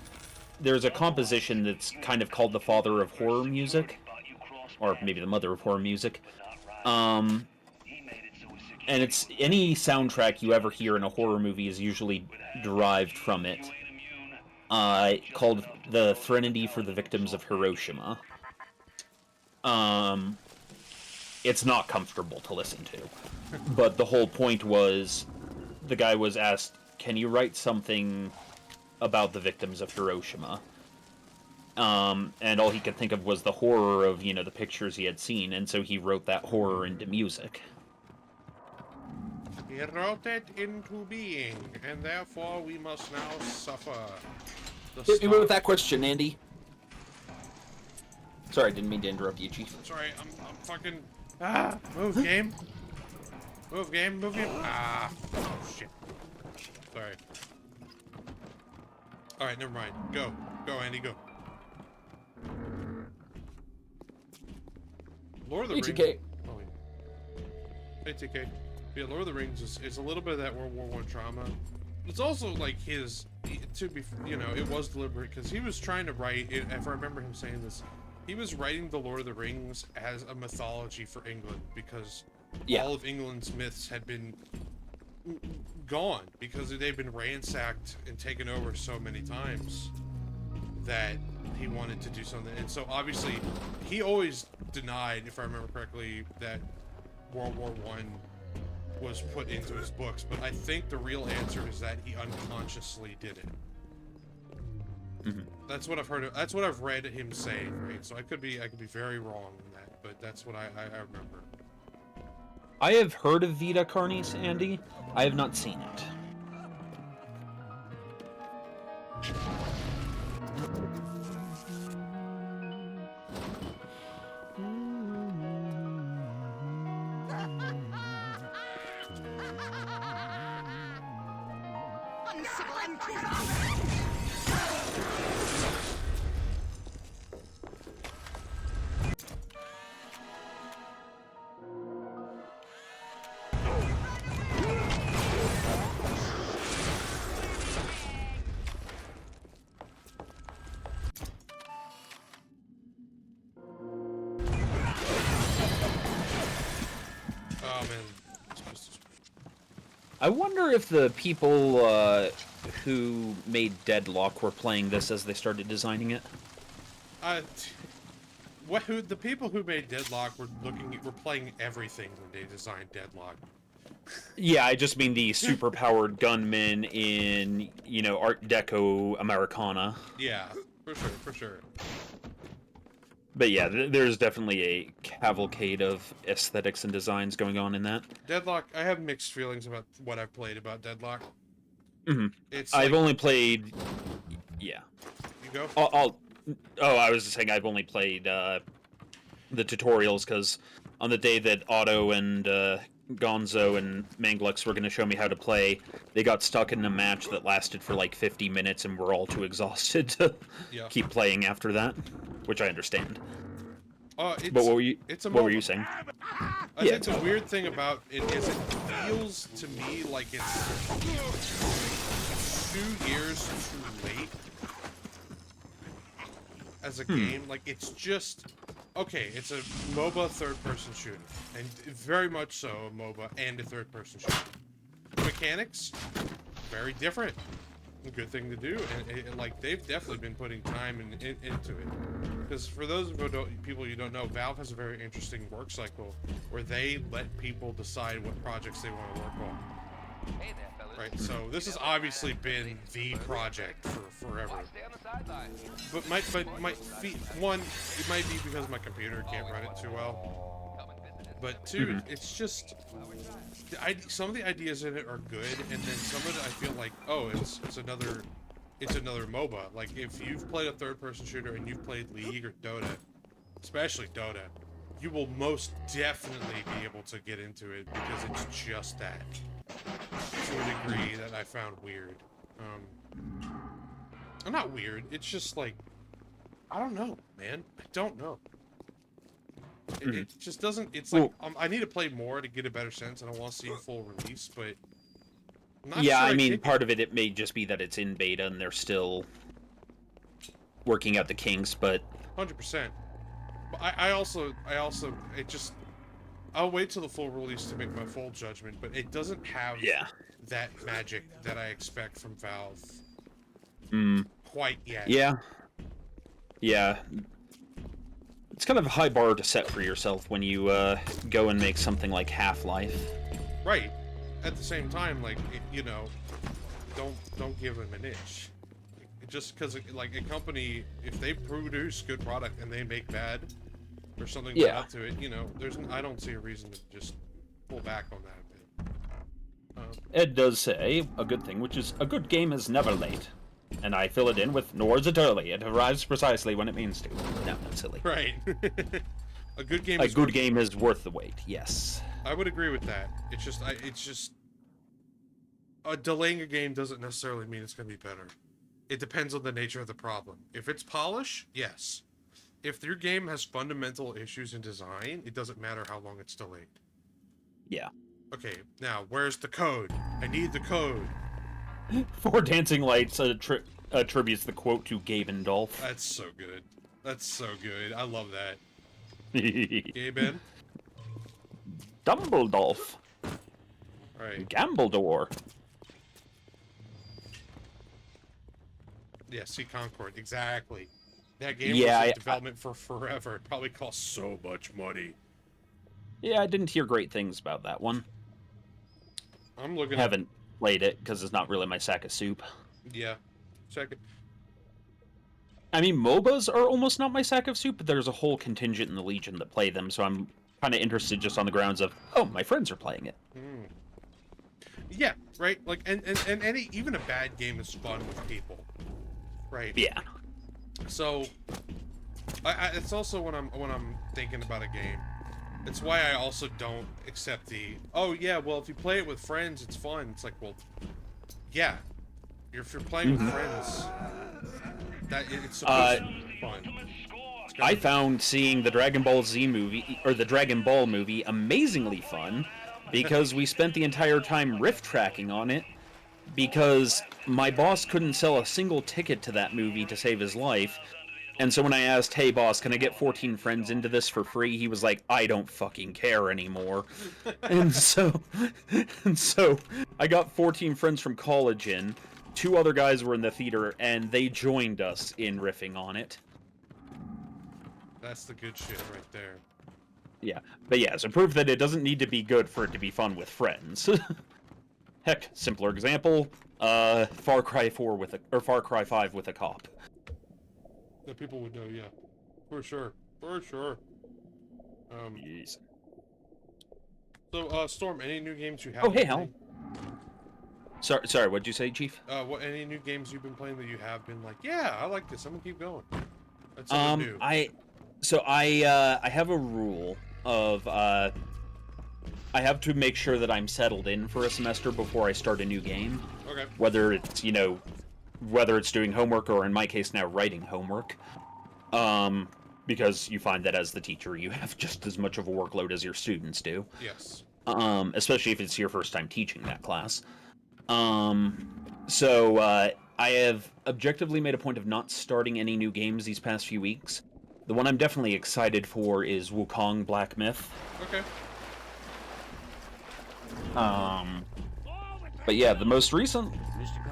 there's a composition that's kind of called the father of horror music, or maybe the mother of horror music. And it's any soundtrack you ever hear in a horror movie is usually derived from it. Called the Threnody for the Victims of Hiroshima. It's not comfortable to listen to. But the whole point was, the guy was asked, can you write something about the victims of Hiroshima? And all he could think of was the horror of, you know, the pictures he had seen, and so he wrote that horror into music. He wrote it into being, and therefore we must now suffer. Hit me with that question, Andy. Sorry, I didn't mean to interrupt you, Chief. Sorry, I'm fucking... Move, game. Move, game. Move, game. Oh, shit. Sorry. Alright, never mind. Go. Go, Andy, go. Lord of the ATK. Rings... Oh, yeah. ATK. Yeah, Lord of the Rings is a little bit of that World War I drama. It's also, like, to be, you know, it was deliberate, because he was trying to write, if I remember him saying this, he was writing the Lord of the Rings as a mythology for England, because all of England's myths had been gone, because they've been ransacked and taken over so many times that he wanted to do something. And so, obviously, he always denied, if I remember correctly, that World War I was put into his books, but I think the real answer is that he unconsciously did it. That's what I've heard. That's what I've read him say, right? So I could be very wrong in that, but that's what I remember. I have heard of Vita Carnis, Andy. I have not seen it. I wonder if the people who made Deadlock were playing this as they started designing it. The people who made Deadlock were playing everything when they designed Deadlock. Yeah, I just mean the super-powered gunmen in, you know, Art Deco Americana. Yeah, For sure. But yeah, there's definitely a cavalcade of aesthetics and designs going on in that. Deadlock, I have mixed feelings about what I've played about Deadlock. I've only played... Yeah. You go? Oh, I was just saying I've only played the tutorials, because on the day that Otto and Gonzo and Manglux were going to show me how to play, they got stuck in a match that lasted for like 50 minutes and we're all too exhausted to keep playing after that, which I understand. But what were you saying? I think the weird thing about it is it feels to me like it's 2 years too late as a game. Like, it's just... Okay, it's a MOBA third-person shooter, and very much so a MOBA and a third-person shooter. Mechanics, very different. A good thing to do, and like, they've definitely been putting time into it. Because for those people you don't know, Valve has a very interesting work cycle where they let people decide what projects they want to work on. Hey there, fellas. Right, so this has obviously been the project for forever. Stay on the sidelines. But one, it might be because my computer can't run it too well. But two, it's just some of the ideas in it are good, and then some of it I feel like, oh, it's another MOBA. Like, if you've played a third-person shooter and you've played League or Dota, especially Dota, you will most definitely be able to get into it because it's just that. To a degree that I found weird. Not weird, it's just like, I don't know, man. I don't know. It just doesn't, it's like, I need to play more to get a better sense, and I want to see a full release, but... Yeah, I mean, part of it may just be that it's in beta and they're still working out the kinks, but... 100%. But I'll wait till the full release to make my full judgment, but it doesn't have that magic that I expect from Valve quite yet. Yeah. It's kind of a high bar to set for yourself when you go and make something like Half-Life. Right. At the same time, like, don't give them an inch. Just because, like, a company, if they produce good product and they make bad, or something bad to it, I don't see a reason to just pull back on that a bit. Ed does say a good thing, which is, a good game is never late. And I fill it in with, nor is it early. It arrives precisely when it means to. No, that's silly. Right. A good game is worth the wait, yes. I would agree with that. It's just... delaying a game doesn't necessarily mean it's going to be better. It depends on the nature of the problem. If it's polish, yes. If your game has fundamental issues in design, it doesn't matter how long it's delayed. Yeah. Okay, now, where's the code? I need the code. Four Dancing Lights attributes the quote to Gaben Dolph. That's so good. That's so good. I love that. Gaben? Dumbledolf. Right. Gambledore. Yeah, see Concord. Exactly. That game was in development for forever. It probably cost so much money. Yeah, I didn't hear great things about that one. I'm looking. Haven't played it because it's not really my sack of soup. Yeah. Second. I mean, MOBAs are almost not my sack of soup, but there's a whole contingent in the Legion that play them, so I'm kind of interested just on the grounds of, oh, my friends are playing it. Yeah, right. Like, and even a bad game is fun with people, right? Yeah. So, it's also when I'm thinking about a game. It's why I also don't accept the, oh yeah, well, if you play it with friends, it's fun. It's like, well, yeah, if you're playing with friends, that it's supposed to be fun. I found seeing the Dragon Ball Z movie, or the Dragon Ball movie, amazingly fun, because we spent the entire time riff tracking on it, because my boss couldn't sell a single ticket to that movie to save his life. And so when I asked, hey boss, can I get 14 friends into this for free? He was like, I don't fucking care anymore. and so I got 14 friends from college in. 2 other guys were in the theater, and they joined us in riffing on it. That's the good shit right there. Yeah, but yeah, so proof that it doesn't need to be good for it to be fun with friends. Heck, simpler example, Far Cry 5 with a cop. that people would know. Yeah, for sure, for sure. Yes. So, Storm, any new games you have? Oh, hey, Hal. Sorry, what'd you say, Chief? What any new games you've been playing that you have been like, yeah, I like this. I'm gonna keep going. That's something new. I have a rule of I have to make sure that I'm settled in for a semester before I start a new game. Okay. Whether it's whether it's doing homework or in my case now writing homework. Because you find that as the teacher you have just as much of a workload as your students do. Yes. Especially if it's your first time teaching that class. So I have objectively made a point of not starting any new games these past few weeks. The one I'm definitely excited for is Wukong Black Myth. Okay. But yeah, the most recent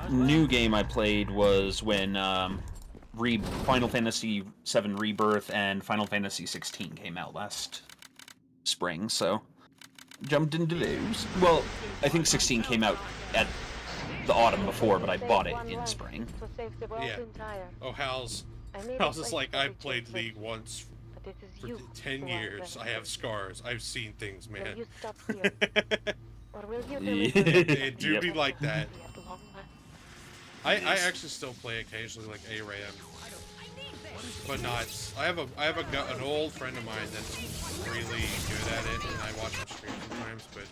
new game I played was when Final Fantasy VII Rebirth and Final Fantasy XVI came out last spring, so jumped into those. Well, I think 16 came out at the autumn before, but I bought it in spring. Yeah. Oh, Hal's is like, I played League once for 10 years. I have scars. I've seen things, man. It do be like that. I actually still play occasionally, like ARAM, but not. I have an old friend of mine that's really good at it, and I watch him stream sometimes, but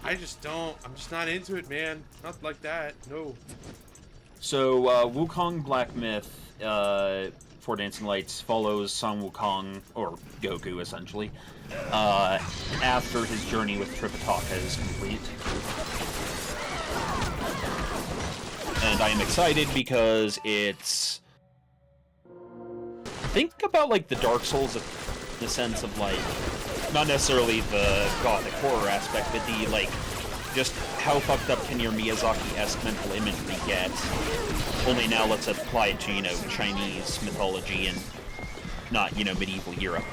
I just don't. I'm just not into it, man. Not like that. No. So Wukong Black Myth, for Dancing Lights, follows Son Wukong, or Goku essentially, after his journey with Tripitaka is complete. And I am excited because it's... Think about, like, the Dark Souls in the sense of, like, not necessarily the gothic horror aspect, but the, like, just how fucked up can your Miyazaki-esque mental imagery get? Only now let's apply it to, Chinese mythology and not, medieval Europe.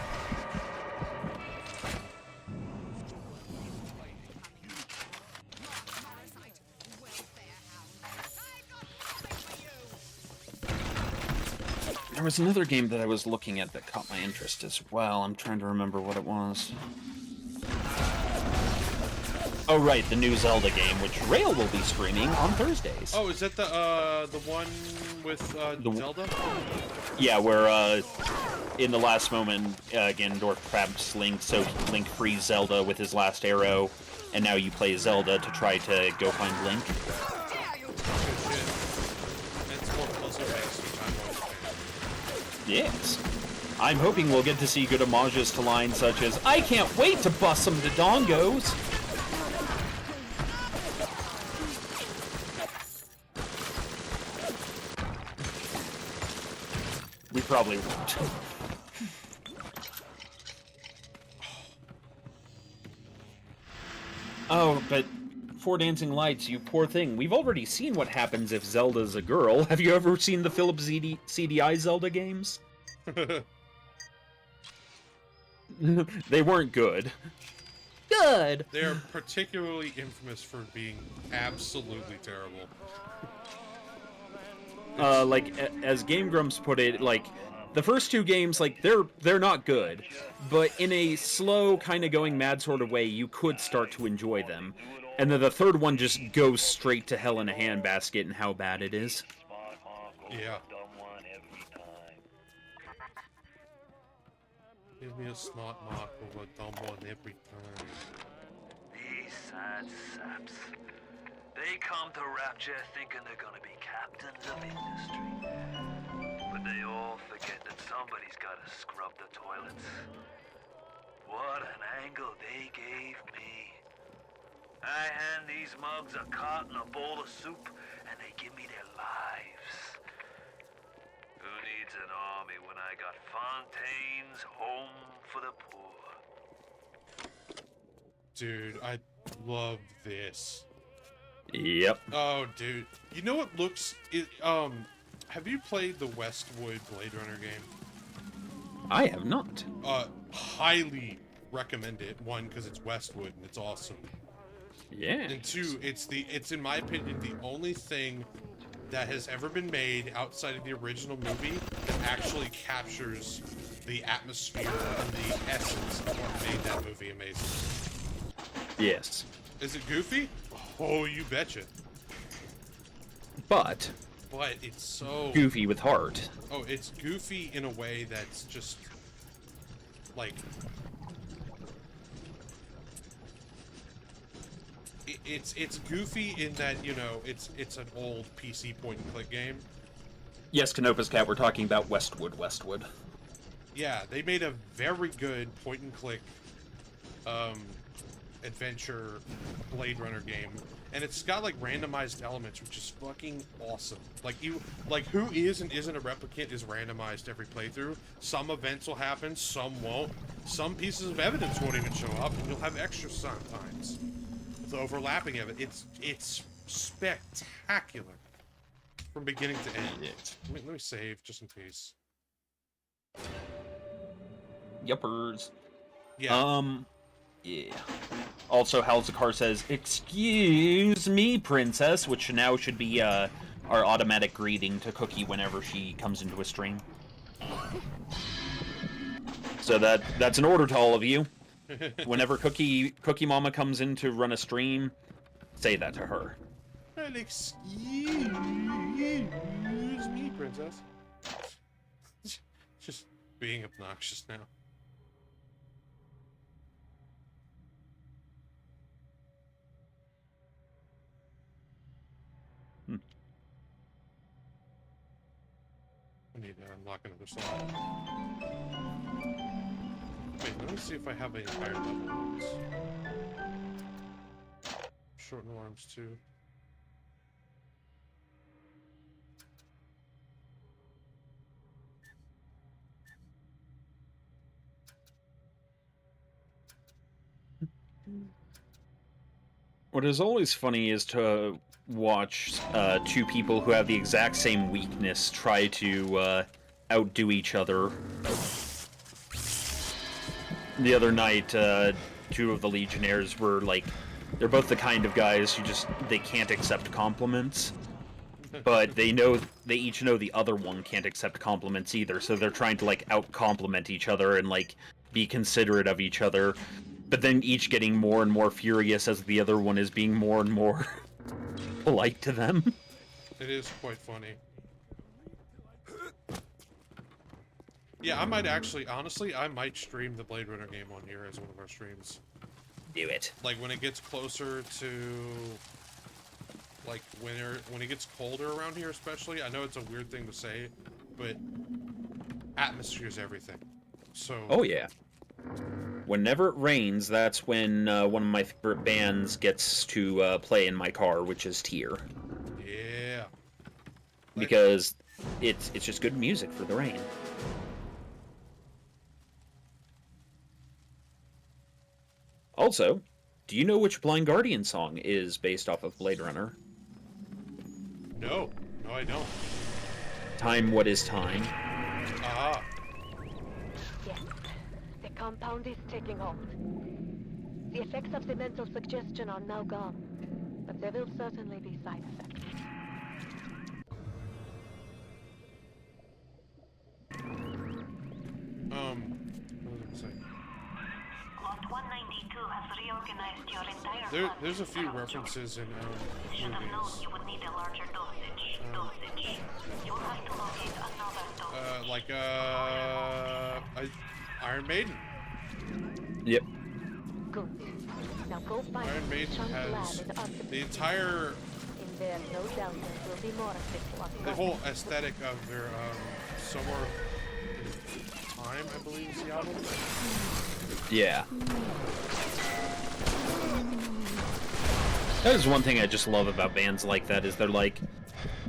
There was another game that I was looking at that caught my interest as well. I'm trying to remember what it was. Oh, right, the new Zelda game, which Rail will be streaming on Thursdays. Oh, is that the one with Zelda? Yeah, where in the last moment, Ganondorf traps Link, so Link frees Zelda with his last arrow, and now you play Zelda to try to go find Link. Yes. I'm hoping we'll get to see good homages to lines such as, I can't wait to bust some Dodongos! We probably won't. Oh, but for Dancing Lights, you poor thing. We've already seen what happens if Zelda's a girl. Have you ever seen the Philips CDI Zelda games? They weren't good. Good! They're particularly infamous for being absolutely terrible. Like, as Game Grumps put it, like, the first two games, like, they're not good. But in a slow, kind of going mad sort of way, you could start to enjoy them. And then the third one just goes straight to hell in a handbasket and how bad it is. Yeah. Give me a smart mark over a dumb one every time. These sad saps. They come to Rapture thinking they're gonna be captains of industry. But they all forget that somebody's gotta scrub the toilets. What an angle they gave me. I hand these mugs a cot and a bowl of soup, and they give me their lives. Who needs an army when I got Fontaine's Home for the Poor? Dude, I love this. Yep. Oh, dude. You know what looks... have you played the Westwood Blade Runner game? I have not. Highly recommend it. One, because it's Westwood and it's awesome. Yeah. And two, it's in my opinion the only thing that has ever been made outside of the original movie that actually captures the atmosphere and the essence of what made that movie amazing. Yes. Is it goofy? Oh, you betcha. But it's so... goofy with heart. Oh, it's goofy in a way that's just... like... It's goofy in that, you know, it's an old PC point-and-click game. Yes, Canopa's cat, we're talking about Westwood. Yeah, they made a very good point-and-click adventure Blade Runner game. And it's got, like, randomized elements, which is fucking awesome. Like, who is and isn't a replicant is randomized every playthrough. Some events will happen, some won't. Some pieces of evidence won't even show up, and you'll have extras sometimes. The overlapping of it. It's spectacular from beginning to end. Let me save just in case. Yuppers. Yeah. Yeah. Also, Halzakar says, "Excuse me, princess," which now should be our automatic greeting to Cookie whenever she comes into a stream. So that's an order to all of you. Whenever Cookie Mama comes in to run a stream, say that to her. Well, excuse me, princess. Just being obnoxious now. I need to unlock another slot. Wait, let me see if I have any higher level ones. Shorten arms too. What is always funny is to watch two people who have the exact same weakness try to outdo each other. The other night, two of the Legionnaires were like, they're both the kind of guys who they can't accept compliments, but they each know the other one can't accept compliments either, so they're trying to like out-compliment each other and like be considerate of each other, but then each getting more and more furious as the other one is being more and more polite to them. It is quite funny. Yeah, I might actually, honestly, I might stream the Blade Runner game on here as one of our streams. Do it. Like, when it gets closer to, like, winter, when it gets colder around here especially, I know it's a weird thing to say, but atmosphere is everything. So... Oh, yeah. Whenever it rains, that's when one of my favorite bands gets to play in my car, which is Tyr. Yeah. Because it's just good music for the rain. Also, do you know which Blind Guardian song is based off of Blade Runner? No. No, I don't. Time, What Is Time? Ah. Yes. The compound is taking hold. The effects of the mental suggestion are now gone, but there will certainly be side effects. What was I saying? Lot 192 has reorganized your entire There's a few references in Should have known movies. you would need a larger dosage. You will have to locate another dosage. Iron Maiden. Yep. Good. Now go find Iron Maiden Chunk Lab has in the Arctic. the entire, In there, no doubt there will be more of this one. the whole aesthetic of their Somewhere in Time, I believe is the album. Yeah. That is one thing I just love about bands like that, is they're like,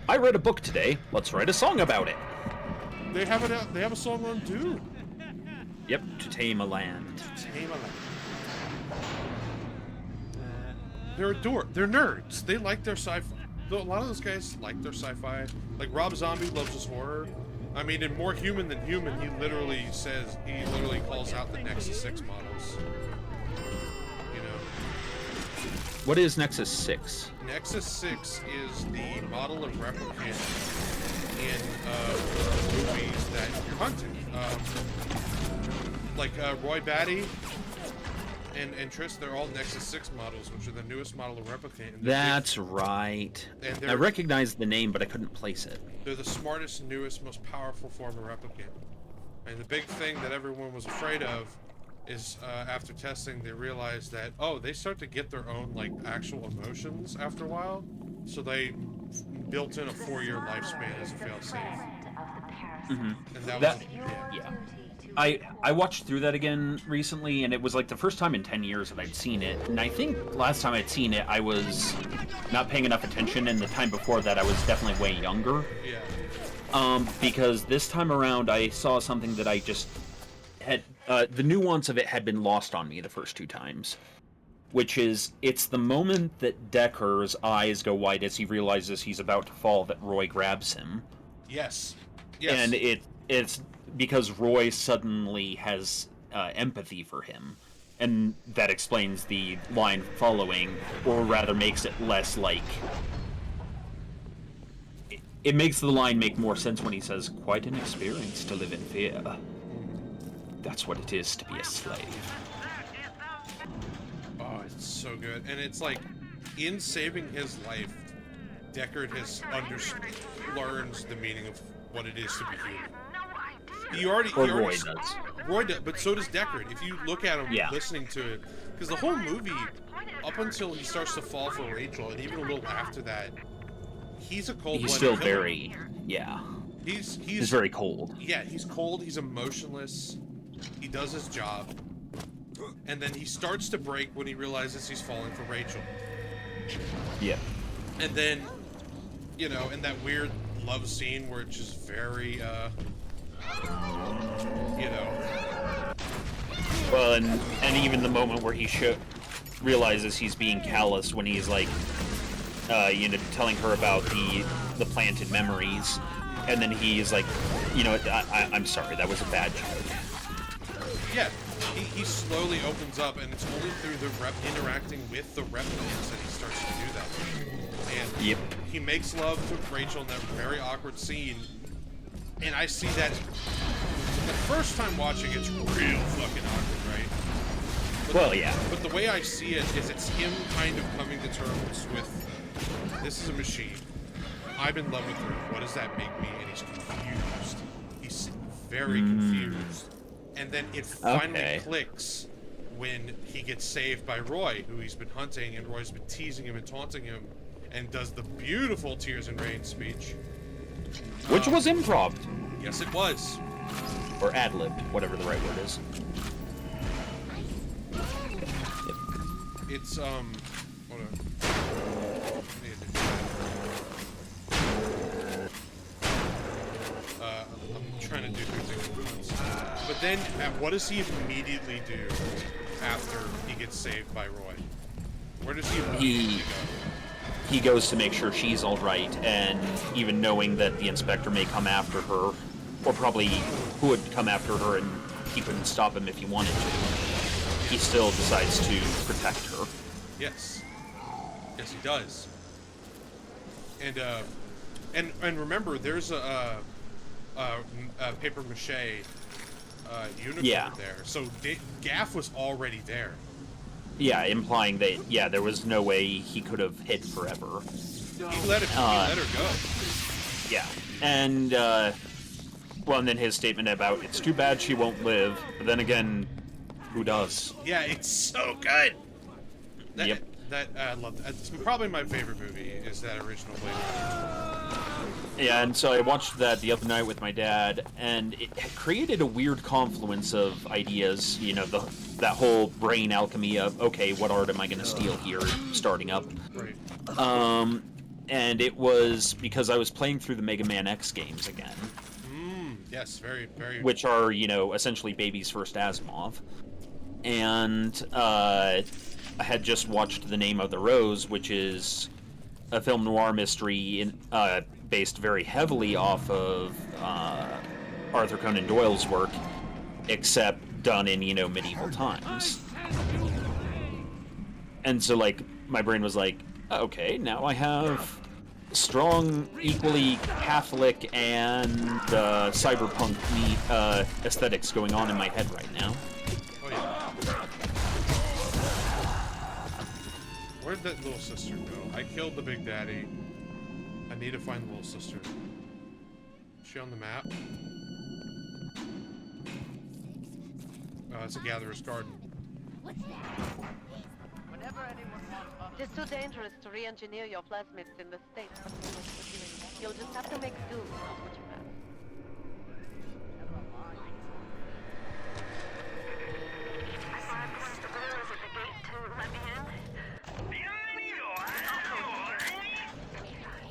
I read a book today, let's write a song about it. They have a song on Dune. Yep, To Tame a Land. To Tame a Land. They're nerds. They like their sci-fi. A lot of those guys like their sci-fi. Like Rob Zombie loves his horror. I mean, in More Human Than Human, he literally calls out the Nexus 6 models. You know. What is Nexus 6? Nexus 6 is the model of replicant in movies that you're hunting. Like Roy Batty and Triss, they're all Nexus 6 models, which are the newest model of replicant. That's right. I recognized the name, but I couldn't place it. They're the smartest, newest, most powerful form of replicant. And the big thing that everyone was afraid of is after testing, they realized that, oh, they start to get their own, like, actual emotions after a while. So they built in a 4-year lifespan as a failsafe. Mm-hmm. And that was, yeah. I watched through that again recently, and it was like the first time in 10 years that I'd seen it. And I think last time I'd seen it, I was not paying enough attention, and the time before that, I was definitely way younger. Yeah. Because this time around, I saw something that I just had... the nuance of it had been lost on me the first 2 times. Which is, it's the moment that Decker's eyes go wide as he realizes he's about to fall that Roy grabs him. Yes. Yes. And it's because Roy suddenly has empathy for him. And that explains the line following, or rather makes it less like... It makes the line make more sense when he says, "Quite an experience to live in fear. That's what it is to be a slave." Oh, it's so good. And it's like, in saving his life, Deckard has learns the meaning of what it is to be human. Roy does. Roy does, but so does Deckard. If you look at him listening to it, because the whole movie, up until he starts to fall for Rachel, and even a little after that, he's a cold-blooded He's still killer. very, He's very cold. Yeah, he's cold. He's emotionless. He does his job, and then he starts to break when he realizes he's falling for Rachel. Yeah. And then, you know, in that weird love scene where it's just very, you know. Well, and even the moment where he realizes he's being callous when he's like, you know, telling her about the planted memories, and then he's like, you know, I'm sorry, that was a bad joke. Yeah, he slowly opens up, and it's only through the interacting with the replicants that he starts to do that. And he makes love to Rachel in that very awkward scene, and I see that the first time watching it's real fucking awkward, right? But But the way I see it is it's him kind of coming to terms with, this is a machine. I'm in love with her. What does that make me? And he's confused. He's very confused. And then it finally clicks when he gets saved by Roy, who he's been hunting, and Roy's been teasing him and taunting him, and does the beautiful Tears and Rain speech. Which was improv. Yes, it was. Or ad-libbed, whatever the right word is. It's, hold on. I'm trying to do 2 things at once. But then, what does he immediately do after he gets saved by Roy? Where does he immediately go? He goes to make sure she's all right, and even knowing that the inspector may come after her, or probably would come after her, and he couldn't stop him if he wanted to, he still decides to protect her. Yes. Yes, he does. And remember, there's a paper mache unicorn there. So Gaff was already there. Yeah, implying that, there was no way he could have hid forever. He let her go. Yeah. And, well, and then his statement about, it's too bad she won't live, but then again, who does? Yeah, it's so good! I love that. It's probably my favorite movie, is that original Blade. Yeah, and so I watched that the other night with my dad, and it created a weird confluence of ideas, you know, that whole brain alchemy of, okay, what art am I going to steal here, starting up. Right. And it was because I was playing through the Mega Man X games again. Yes, very, very... Which are, you know, essentially Baby's first Asimov. And, I had just watched The Name of the Rose, which is a film noir mystery based very heavily off of Arthur Conan Doyle's work, except done in, you know, medieval times. And so, like, my brain was like, okay, now I have strong, equally Catholic and cyberpunk aesthetics going on in my head right now. Oh yeah. Where'd that little sister go? I killed the big daddy. I need to find the little sister. Is she on the map? It's a gatherer's garden. It's too dangerous to re-engineer your plasmids in the States. You'll just have to make do with what you have.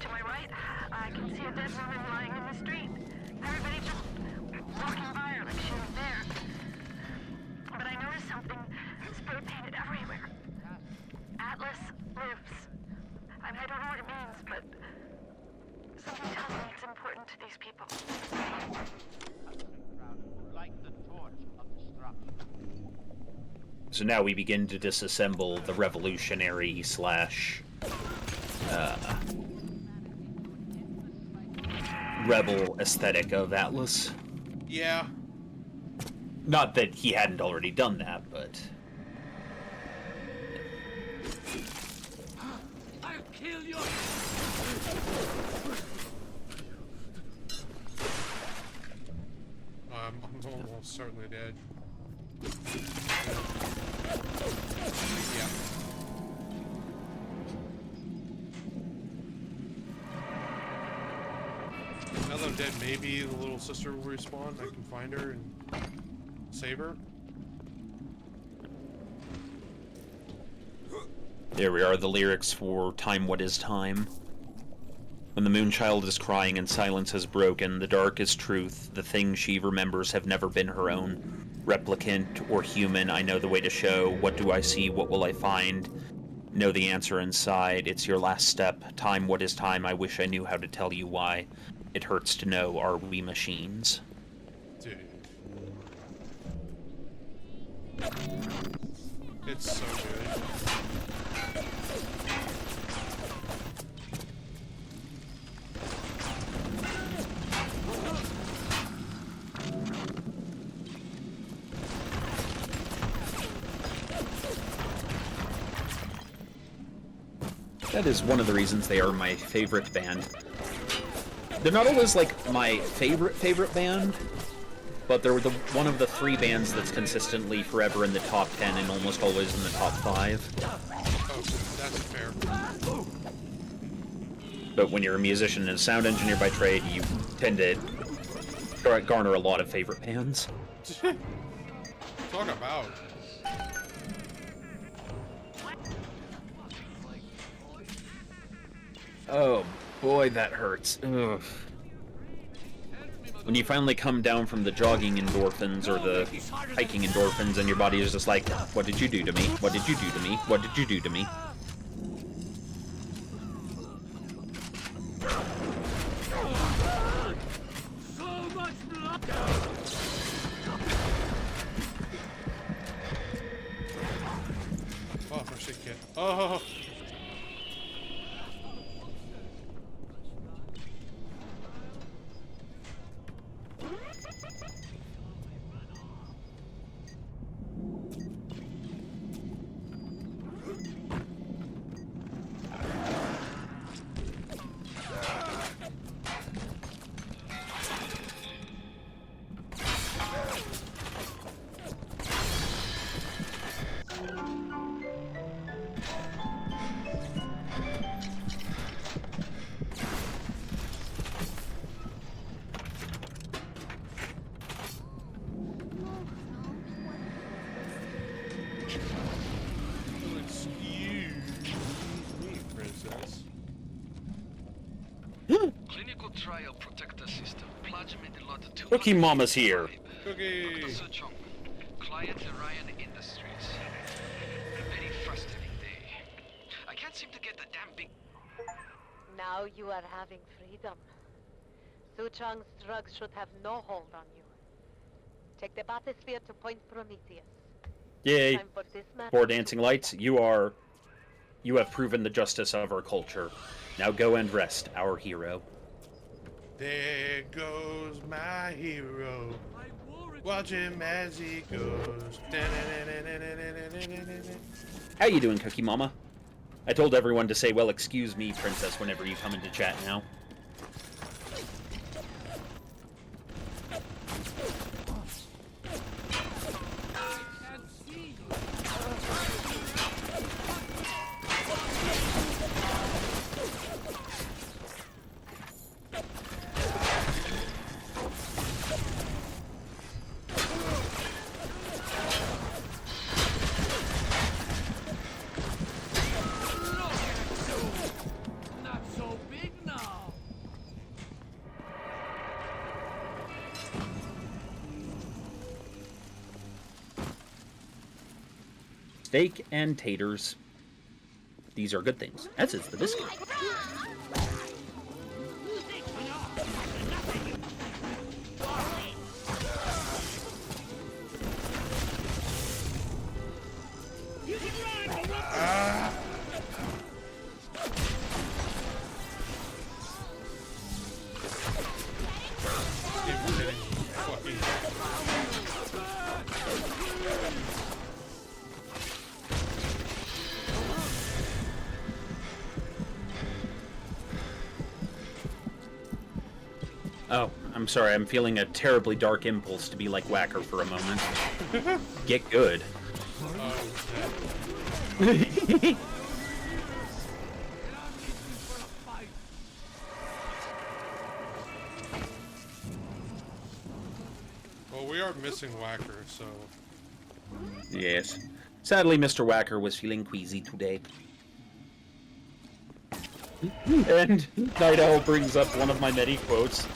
To my right, I can see a dead woman lying in the street. Everybody just walking by her like she was there. But I noticed something spray painted everywhere. Atlas lives. And I don't know what it means, but something tells me it's important to these people. So now we begin to disassemble the revolutionary slash rebel aesthetic of Atlas. Yeah. Not that he hadn't already done that, but... I'll kill you! I'm almost certainly dead. Yeah. Now that I'm dead, maybe the little sister will respawn. I can find her and save her. There we are, the lyrics for Time What Is Time. When the moonchild is crying and silence has broken, the dark is truth, the things she remembers have never been her own. Replicant or human, I know the way to show. What do I see, what will I find? Know the answer inside, it's your last step. Time, what is time? I wish I knew how to tell you why. It hurts to know, are we machines? Dude. It's so good. That is one of the reasons they are my favorite band. They're not always, like, my favorite band, but they're one of the 3 bands that's consistently forever in the top 10 and almost always in the top 5. Oh, that's fair. But when you're a musician and a sound engineer by trade, you tend to garner a lot of favorite bands. Talk about. Oh boy, that hurts. Ugh. When you finally come down from the jogging endorphins or the hiking endorphins and your body is just like, what did you do to me? What did you do to me? What did you do to me? Oh, first aid kit. Oh! Clinical trial protector system. Plasmid lot 2. Cookie Mama's here. Cookie. Dr. Suchong, client Orion Industries. A very frustrating day. I can't seem to get the damn big... Now you are having freedom. Suchong's drugs should have no hold on you. Take the bathysphere to Point Prometheus. Yay. Time for this matter. 4 dancing lights. You are You have proven the justice of our culture. Now go and rest, our hero. There goes my hero. Watch him as he goes. How you doing, Cookie Mama? I told everyone to say, well, excuse me, Princess, whenever you come into chat now. Steak and taters. These are good things, as is the biscuit. Oh, I'm sorry, I'm feeling a terribly dark impulse to be like Whacker for a moment. Get good. Well, we are missing Whacker, so... Yes. Sadly, Mr. Whacker was feeling queasy today. And Night Owl brings up one of my many quotes.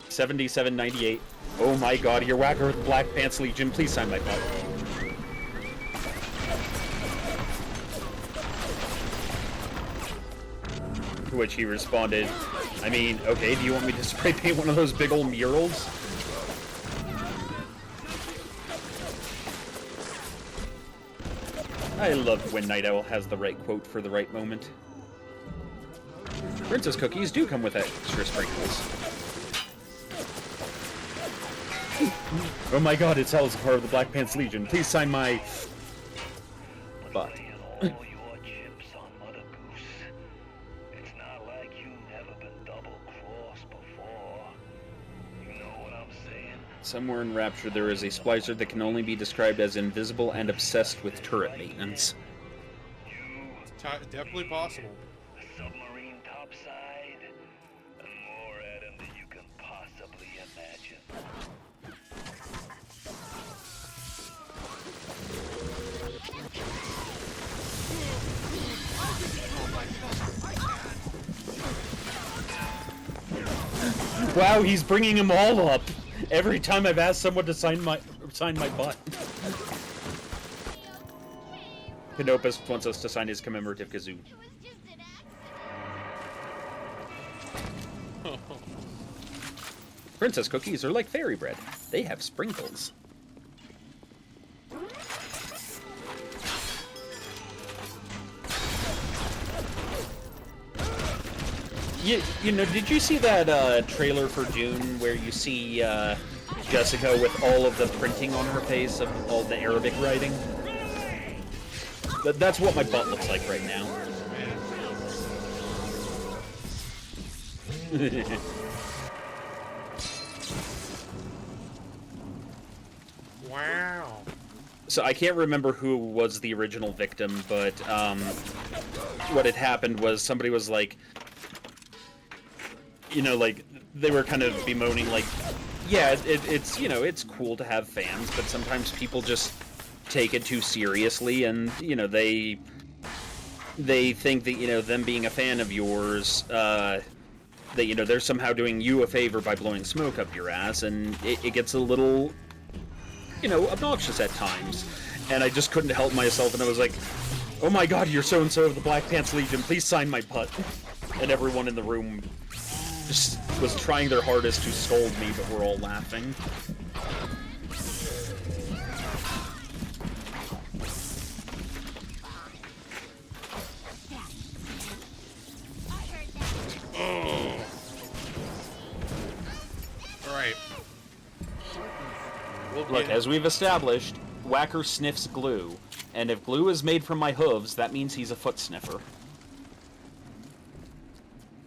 7798. Oh my god, you're Whacker with the Black Pants Legion. Please sign my butt. To which he responded, I mean, okay, do you want me to spray paint one of those big old murals? I love when Night Owl has the right quote for the right moment. Princess cookies do come with extra sprinkles. Oh my god, it's Hell's part of the Black Pants Legion. Please sign my... butt. Somewhere in Rapture there is a splicer that can only be described as invisible and obsessed with turret maintenance. Definitely possible. Submarine topside, and more at him than you can possibly imagine. Wow, he's bringing them all up. Every time I've asked someone to sign my butt. Canopus wants us to sign his commemorative kazoo. Princess cookies are like fairy bread. They have sprinkles. You know, did you see that trailer for June where you see Jessica with all of the printing on her face of all the Arabic writing? That's what my butt looks like right now. Wow. So I can't remember who was the original victim, but what had happened was somebody was like, you know, like, they were kind of bemoaning, like, yeah, it's, you know, it's cool to have fans, but sometimes people just take it too seriously, and, you know, they think that, you know, them being a fan of yours, that, you know, they're somehow doing you a favor by blowing smoke up your ass, and it gets a little, you know, obnoxious at times. And I just couldn't help myself, and I was like, oh my god, you're so-and-so of the Black Pants Legion, please sign my butt. And everyone in the room just was trying their hardest to scold me, but we're all laughing. Look, as we've established, Whacker sniffs glue. And if glue is made from my hooves, that means he's a foot sniffer.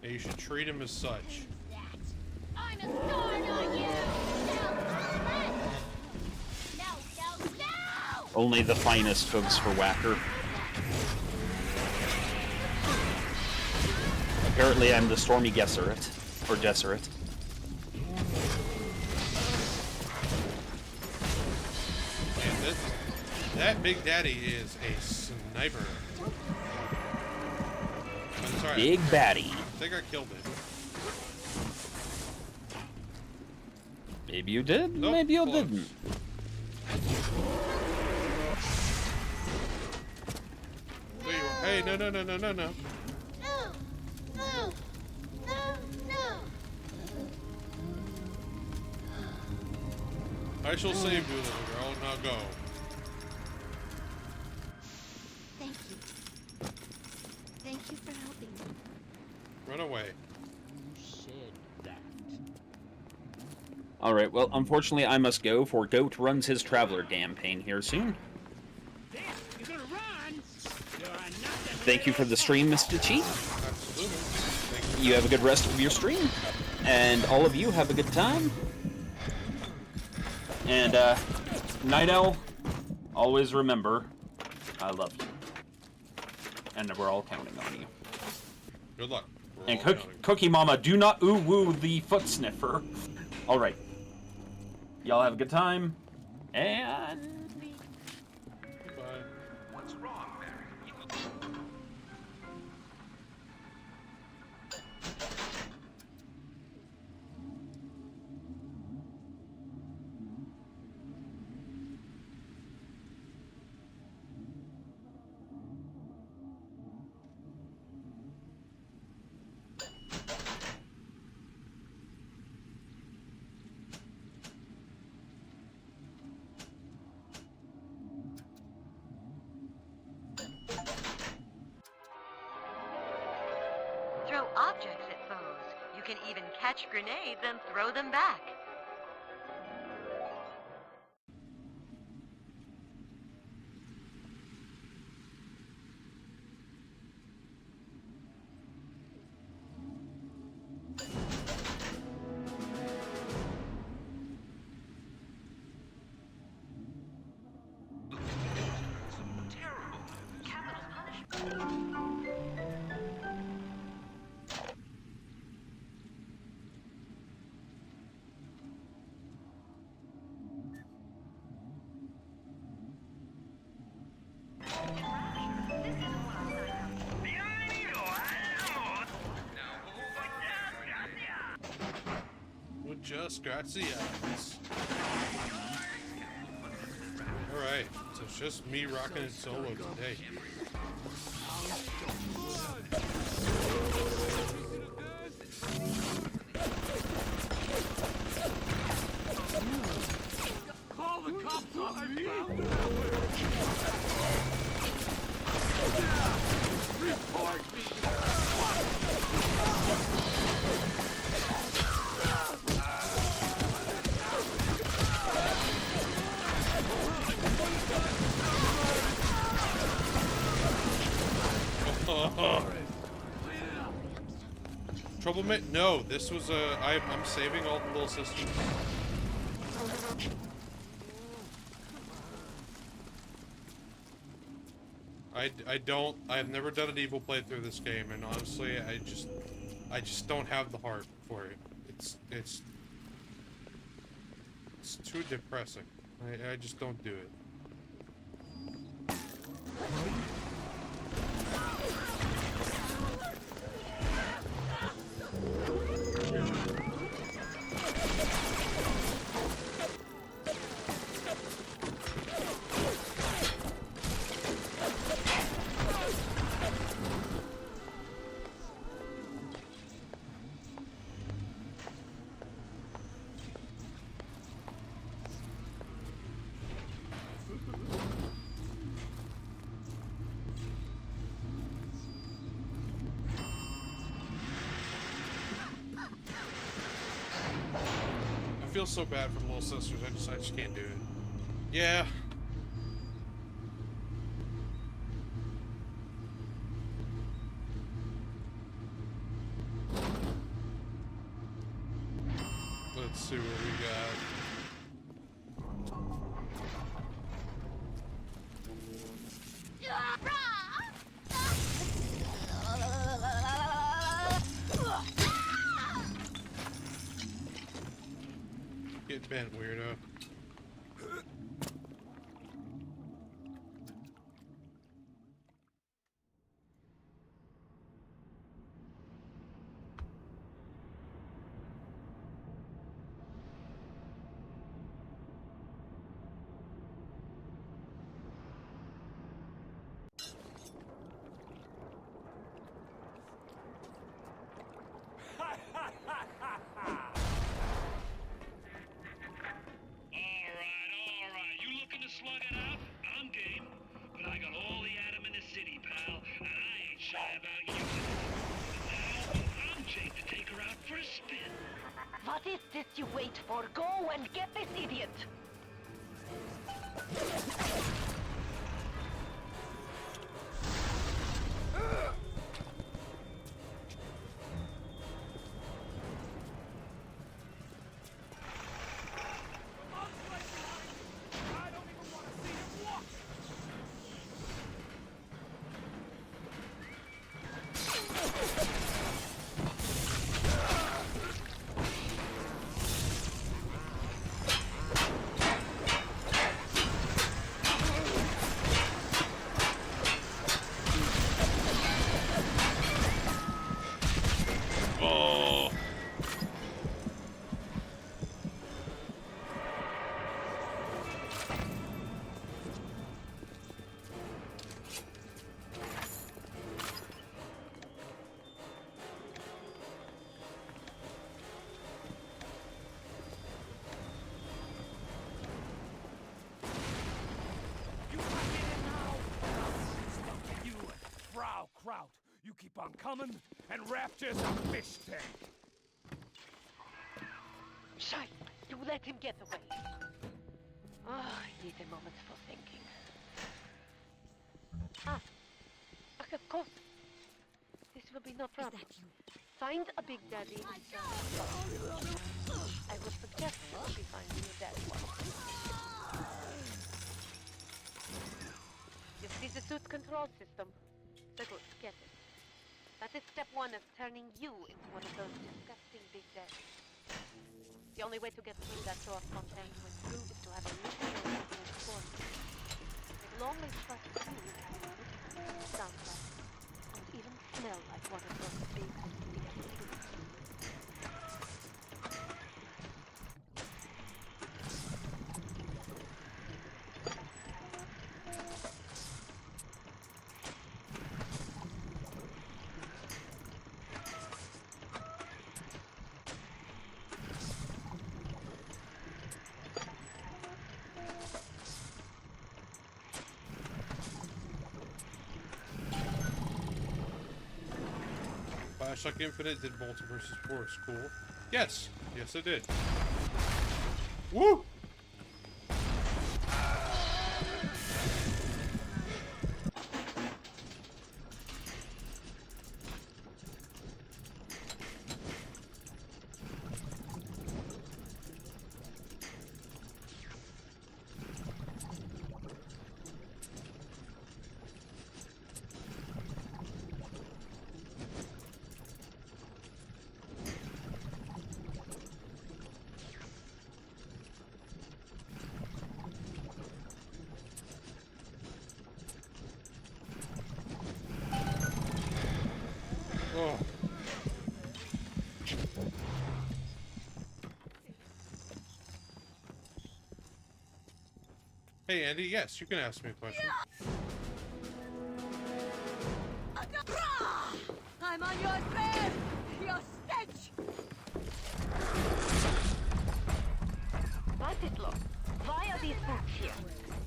Yeah, you should treat him as such. I'm a star, not you! No! Only the finest hooves for Whacker. Apparently I'm the Stormy Gesserit. Or Gesserit. Man, that Big Daddy is a sniper. I'm sorry. Big Baddie. I think I killed it. Maybe you did, Nope, maybe you close. didn't. There you are. Hey, no. No! I shall save you, little girl. Now go. Thank you. Thank you for helping me. Run away. Alright, well, unfortunately I must go, for Goat runs his Traveler campaign here soon. Thank you for the stream, Mr. Chi. Absolutely. Thank you. You have a good rest of your stream. And all of you have a good time. And, Night Owl, always remember, I love you. And we're all counting on you. Good luck. We're And all counting. Cookie Mama, do not ooh-woo the foot sniffer. Alright. Y'all have a good time. And... Goodbye. What's wrong, Mary? Throw objects at foes. You can even catch grenades and throw them back. Terrible. Capital punishment. Muchas gracias. Alright, so it's just me rocking it solo today. Call the cops on me! Report me! Troublemaker? No, this was I'm saving all the little sisters. I've never done an evil playthrough of this game, and honestly, I just don't have the heart for it. It's too depressing. I just don't do it. I feel so bad for the little sisters. I just can't do it. Yeah. Let's see what we got. Get bent, weirdo. Alright. You looking to slug it out? I'm game. But I got all the Adam in the city, pal. And I ain't shy about using it. Now, I'm Jake to take her out for a spin. What is this you wait for? Go and get this idiot! You keep on coming, and Rapture's a fish tank. Shite! You let him get away. I need a moment for thinking. Of course. This will be no problem. Find a Big Daddy. I would suggest that she find you a daddy one. You see the suit control system? So good, get it. That is step one of turning you into one of those disgusting Big Daddies. The only way to get through that door Fontaine went through is to have a little more for you. It will only trust you sound like, and even smell like one of those big, sticky suits. Bioshock Infinite did Multiversus Force. Cool. Yes. Yes, I did. Woo! Oh. Hey, Andy, yes, you can ask me a question. I'm on your trail! Your stench! Batitlo, why are these boots here?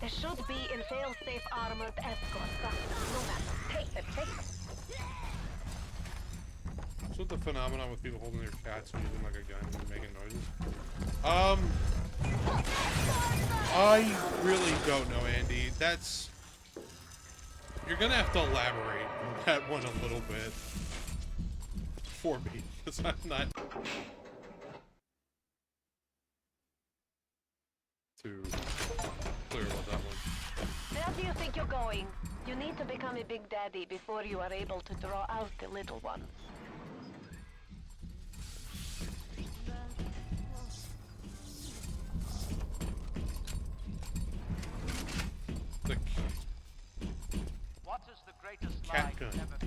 There should be in fail-safe armored escort, but no matter. Take them, take them. What's with the phenomenon with people holding their cats and using like a gun and making noises? I really don't know, Andy. That's... You're gonna have to elaborate on that one a little bit. For me, because I'm not... too clear about that one. Where do you think you're going? You need to become a big daddy before you are able to draw out the little ones. The What is the greatest cat lie gun. ever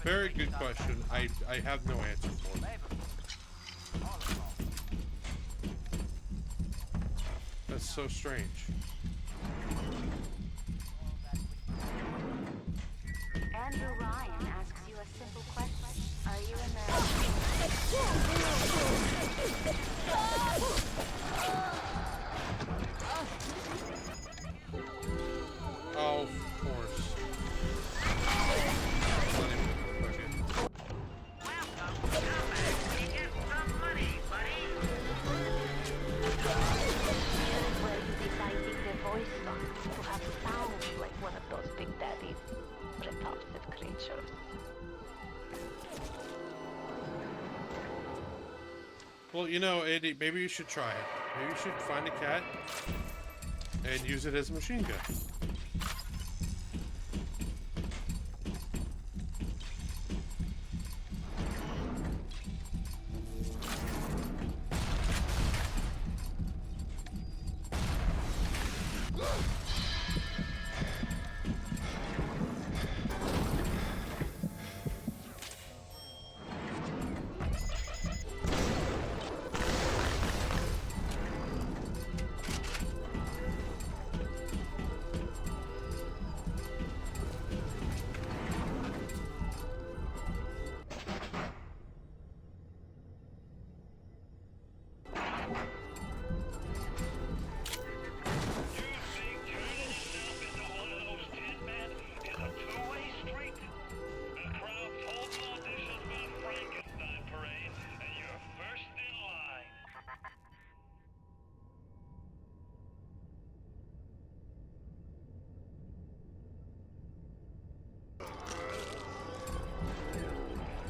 Very good question. I have no answer for it. That's so strange. Andrew Ryan asks you a simple question. Are you in there? Oh, of course. Not even fucking... Where you be finding the voice to have sounds like one of those big daddies, repulsive creatures. Well, you know, Andy, maybe you should try it. Maybe you should find a cat and use it as a machine gun.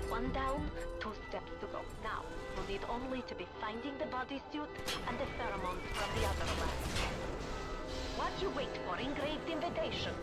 One down, 2 steps to go. Now, you need only to be finding the bodysuit and the pheromones from the other labs. What you wait for? Engraved invitation.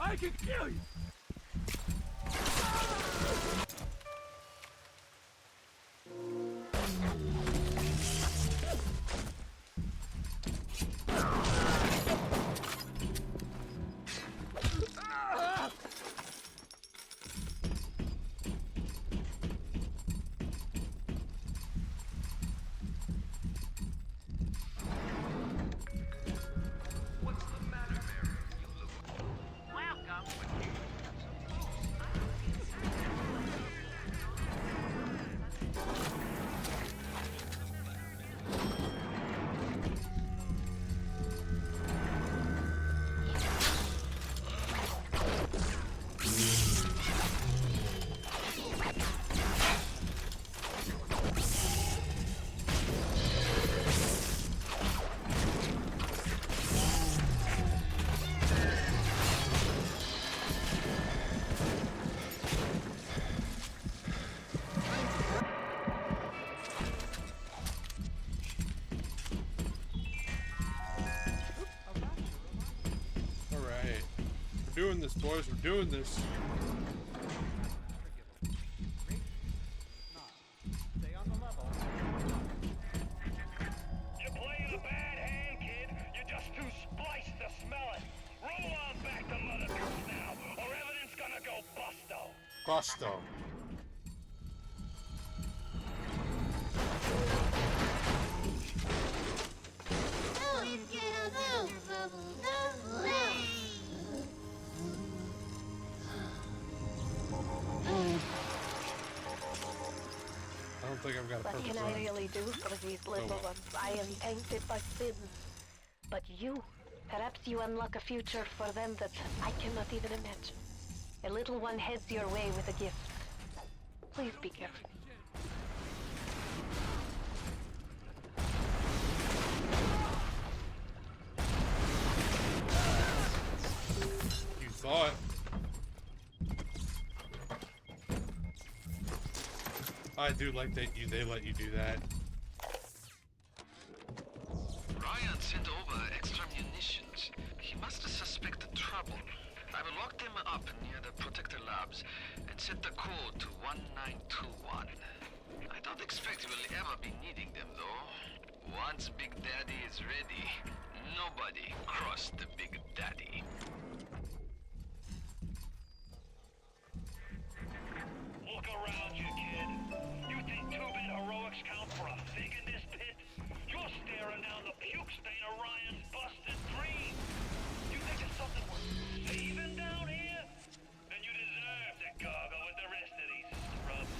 I can kill you! Alright. We're doing this, boys. We're doing this. You're playing a bad hand, kid. You're just too spliced to smell it. Roll on back to Mother Goose now, or everything's gonna go busto. Busto. I don't think I've got a What perfect can I run. really do for these little ones? I am tainted by sin. But you, perhaps you unlock a future for them that I cannot even imagine. A little one heads your way with a gift. Please be careful. You thought. I do like that they let you do that. Ryan sent over extra munitions. He must have suspected trouble. I will lock them up near the protector labs and set the code to 1921. I don't expect we'll ever be needing them, though. Once Big Daddy is ready, nobody cross the Big Daddy. Look around you, kid. You think 2-bit heroics count for a fig in this pit? You're staring down the puke stain of Ryan's busted dream. You think there's something worth saving down here? Then you deserve to gargle with the rest of these scrubs.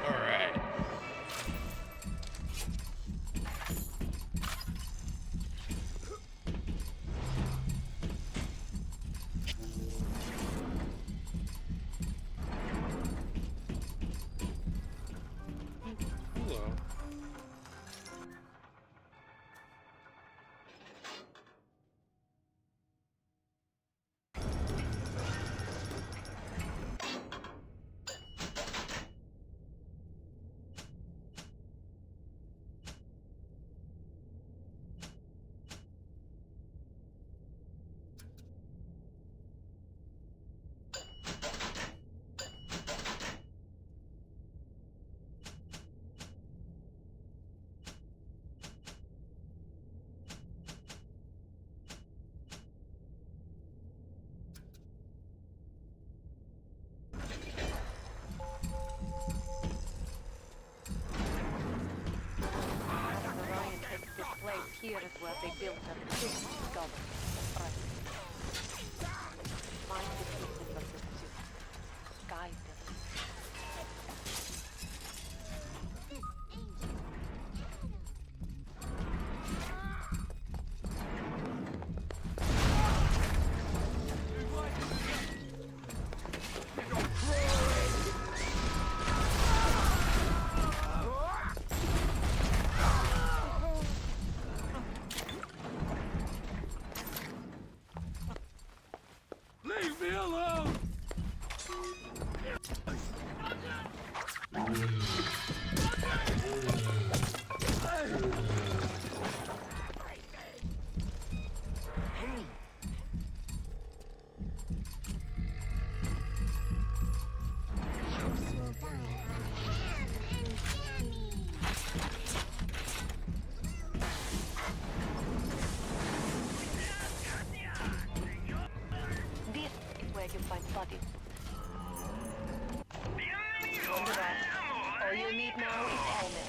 Alright. Hello. Ryan thinks this place here is where they built a big government. Right. Mind the pieces of this suit. Guide them. alone! This is where you find bodies. Round it up. All you need now is helmet.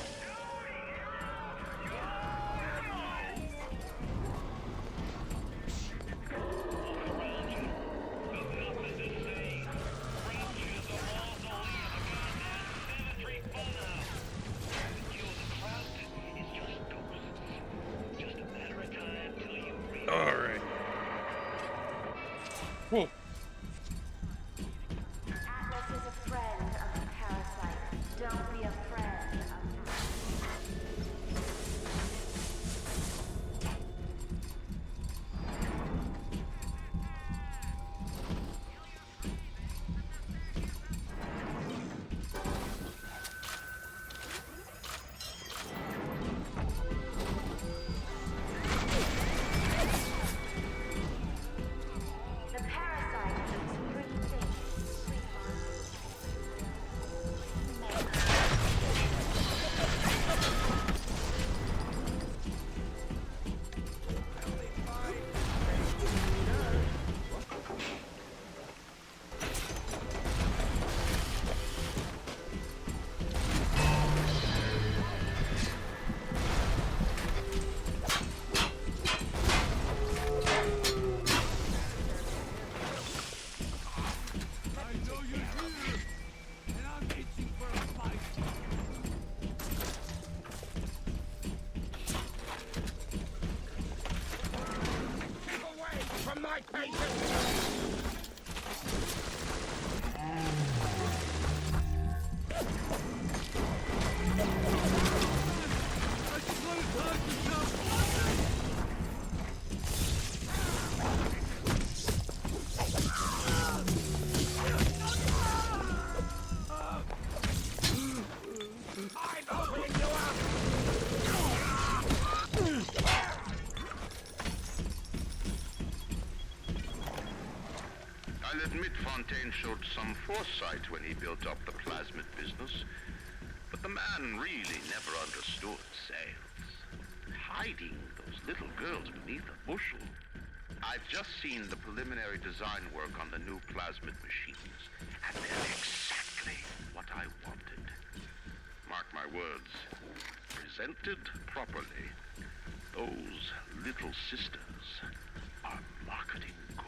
Alright. Whoa. Atlas is a friend of the parasite. Don't be a friend of the parasite is a supreme thing. I know you're here, and I'm itching for a fight. Get away from my patient! I just want to touch yourself. I'm opening you up! I'll admit Fontaine showed some foresight when he built up the plasmid business, but the man really never understood sales. Hiding those little girls beneath a bushel. I've just seen the preliminary design work on the new plasmid machines, and they're exactly what I wanted. Mark my words, presented properly, those little sisters are marketing gold.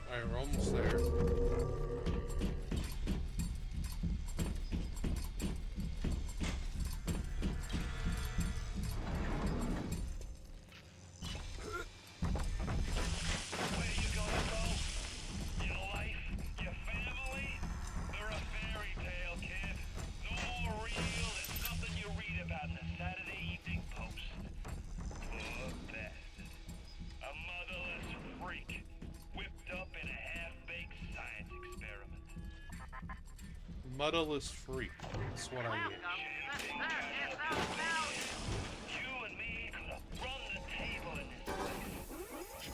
Alright, we're almost there. Where you gonna go? Your life? Your family? They're a fairy tale, kid. No more real than something you read about in the Saturday Evening Post. Poor bastard. A motherless freak. Whipped up in a half-baked science experiment. Motherless freak. That's what I get. You and me could have run the table in this place.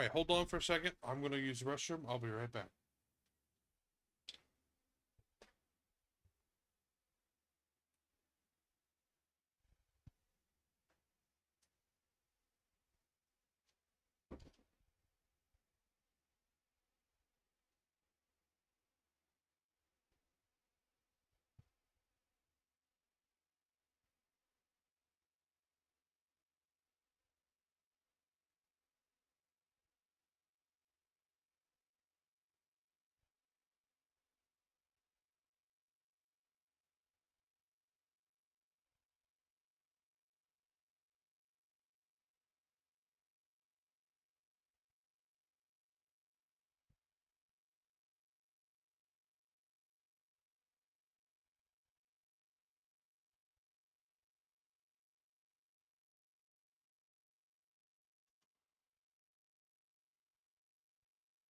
Alright, hold on for a second. I'm going to use the restroom. I'll be right back.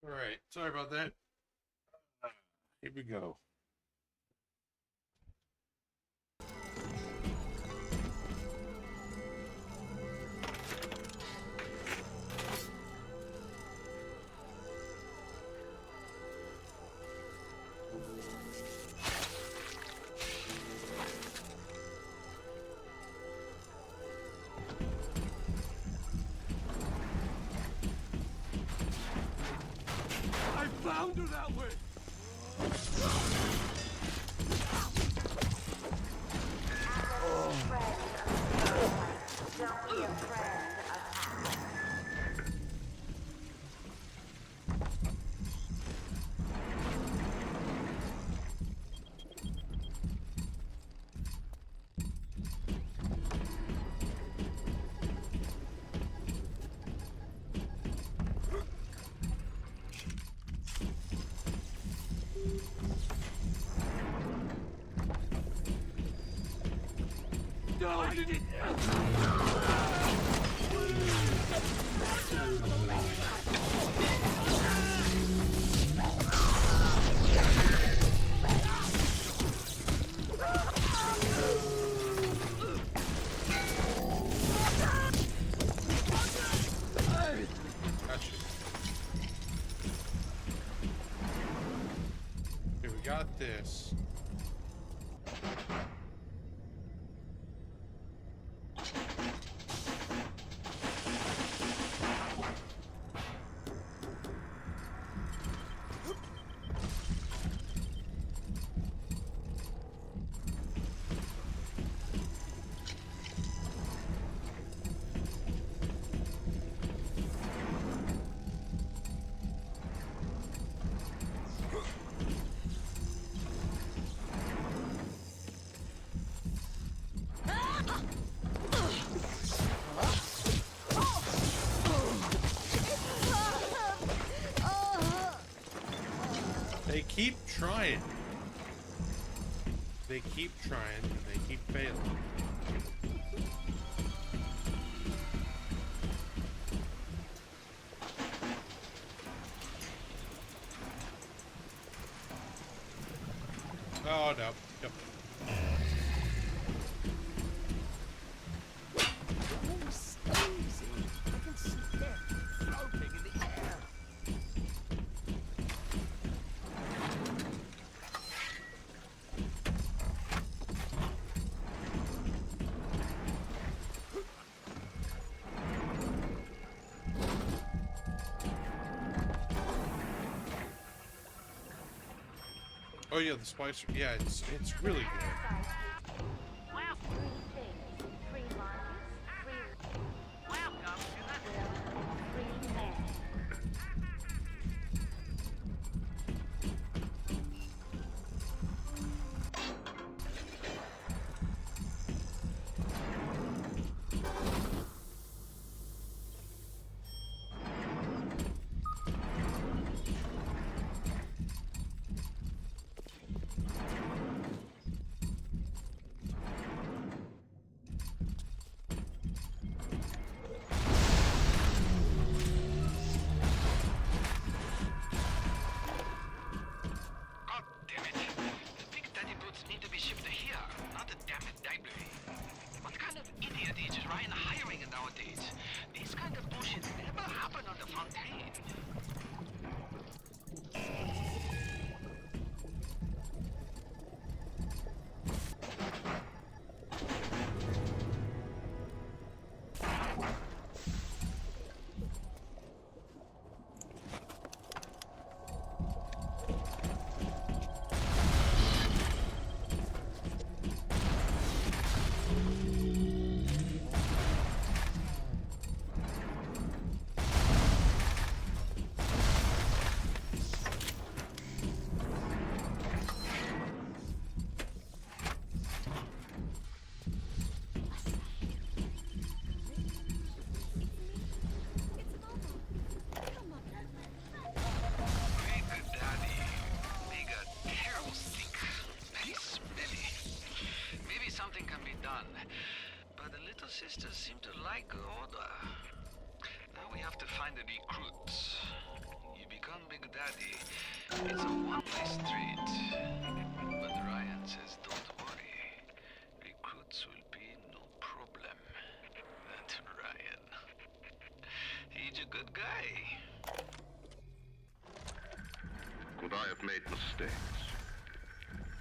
Alright, sorry about that. Here we go. I found her that way! Don't be a friend of ours. No, you didn't! Gotcha. Here, we got this. They keep trying. They keep trying, and they keep failing. Oh, no. Yep. Oh yeah, the spice. Yeah, it's really good. nowadays. This kind of bullshit never happened on the Fontaine. Sisters seem to like order. Now we have to find the recruits. You become Big Daddy, it's a one-way street. But Ryan says don't worry. Recruits will be no problem. That Ryan. He's a good guy. Could I have made mistakes?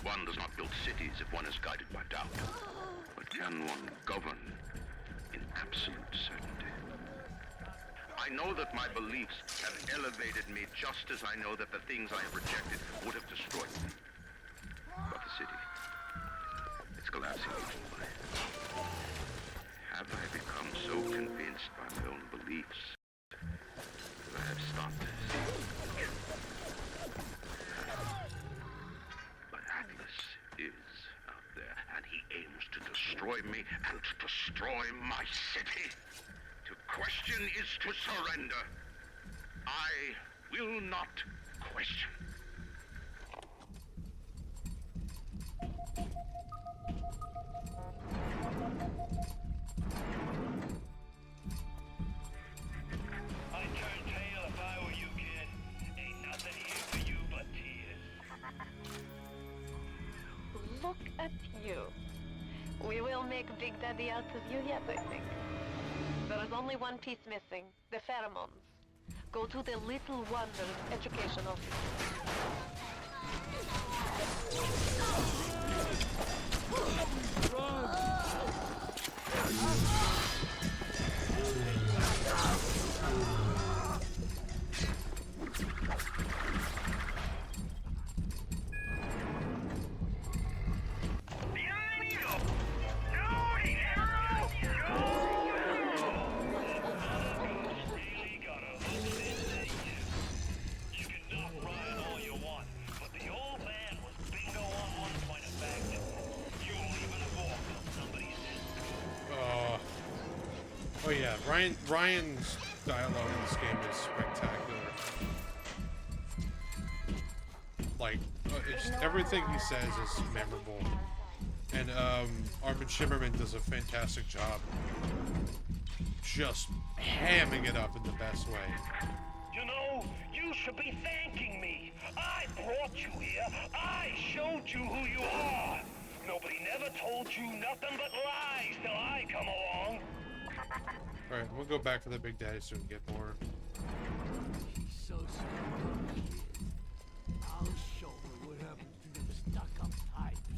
One does not build cities if one is guided by doubt. But can one govern in absolute certainty? I know that my beliefs have elevated me just as I know that the things I have rejected would have destroyed me. But the city, it's collapsing before my eyes. Have I become so convinced by my own beliefs that I have stopped seeing the truth? But Atlas is out there, and he aims to destroy me and to destroy my city. To question is to surrender. I will not question. I'd turn tail if I were you, kid. Ain't nothing here for you but tears. Look at you. We will make Big Daddy out of you yet, I think. There is only one piece missing, the pheromones. Go to the Little Wonders Education Office. Oh yeah, Ryan's dialogue in this game is spectacular. Like, everything he says is memorable. And Armin Shimmerman does a fantastic job just hamming it up in the best way. You know, you should be thanking me. I brought you here. I showed you who you are. Nobody never told you nothing but lies till I come along. Alright, we'll go back for the Big Daddy so we can get more. She's so smart. I'll show her what happens to them stuck-up types.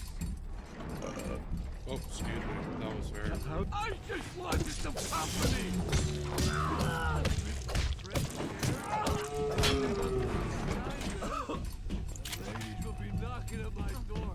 Oh, excuse me. That was very rude. I just wanted some company! Ladies will be knocking at my door.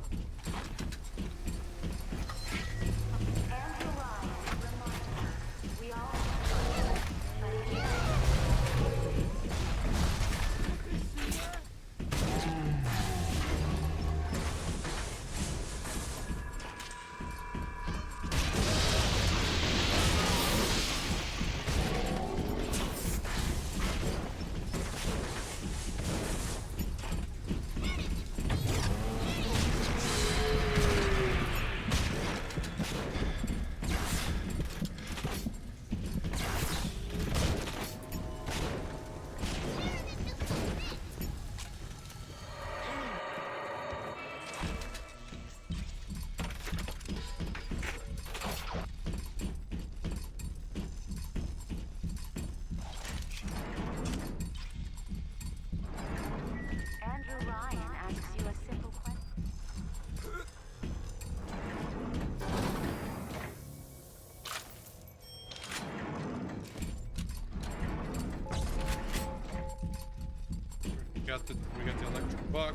got the electric buck.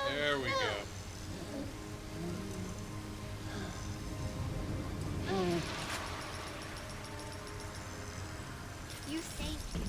There we go. You saved me.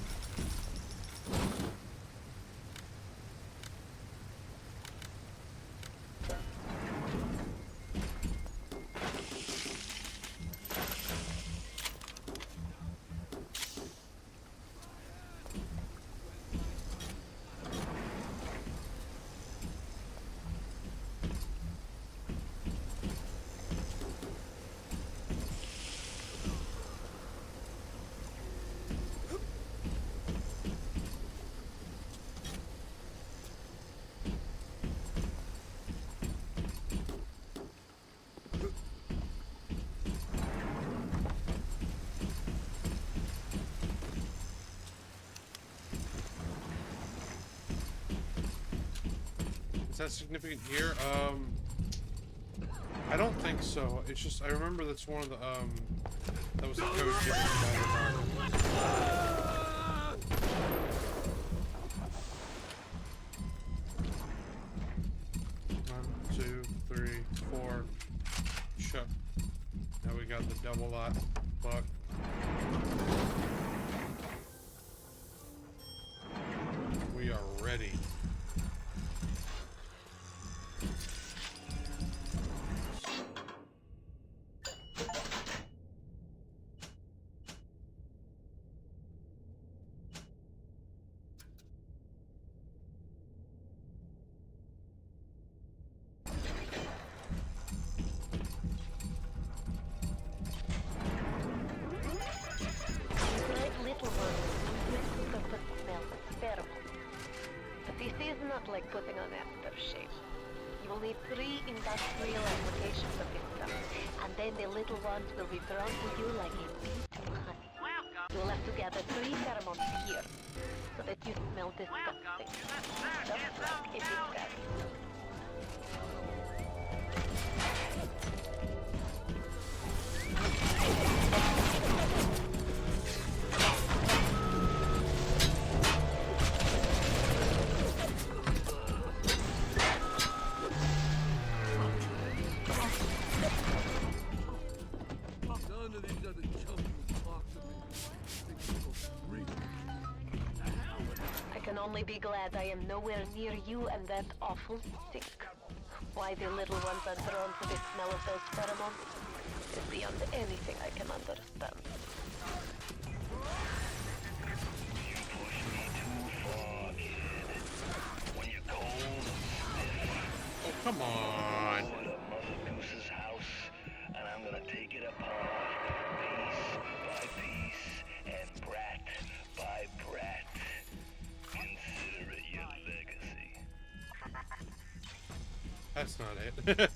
Is that significant here? I don't think so. It's just I remember that's one of the that was the code given by the One, two, three, four. Shut. Now we got the double lot buck. We are ready. Like putting on aftershave. You will need 3 industrial applications of this stuff, and then the little ones will be drawn to you like a bee to honey. You will have to gather 3 pheromones here, so that you smell disgusting. Just like a big rat. Only be glad I am nowhere near you and that awful stink. Why the little ones are drawn to the smell of those pheromones is beyond anything I can understand. You push me too far, kid. When you're cold and stiff. Oh, come on. Go to Mother Goose's house, and I'm gonna take it apart, piece by piece, and brat by brat. Consider it your legacy. That's not it.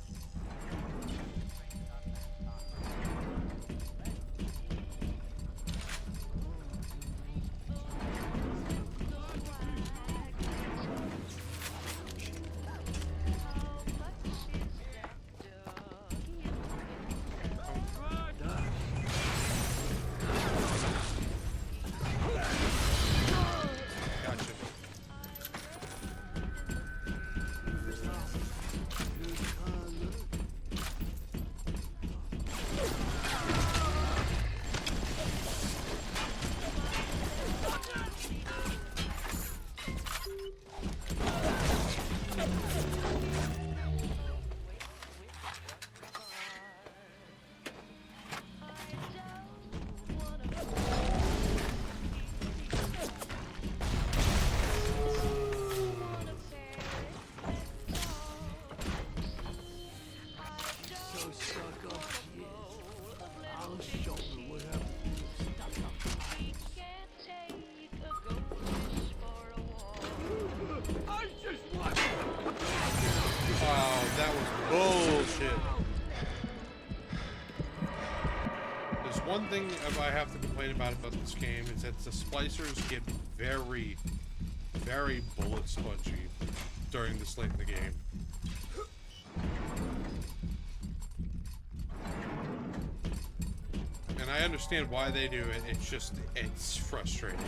One thing I have to complain about this game is that the splicers get very, very bullet spongy during this late in the game. And I understand why they do it, it's just, it's frustrating.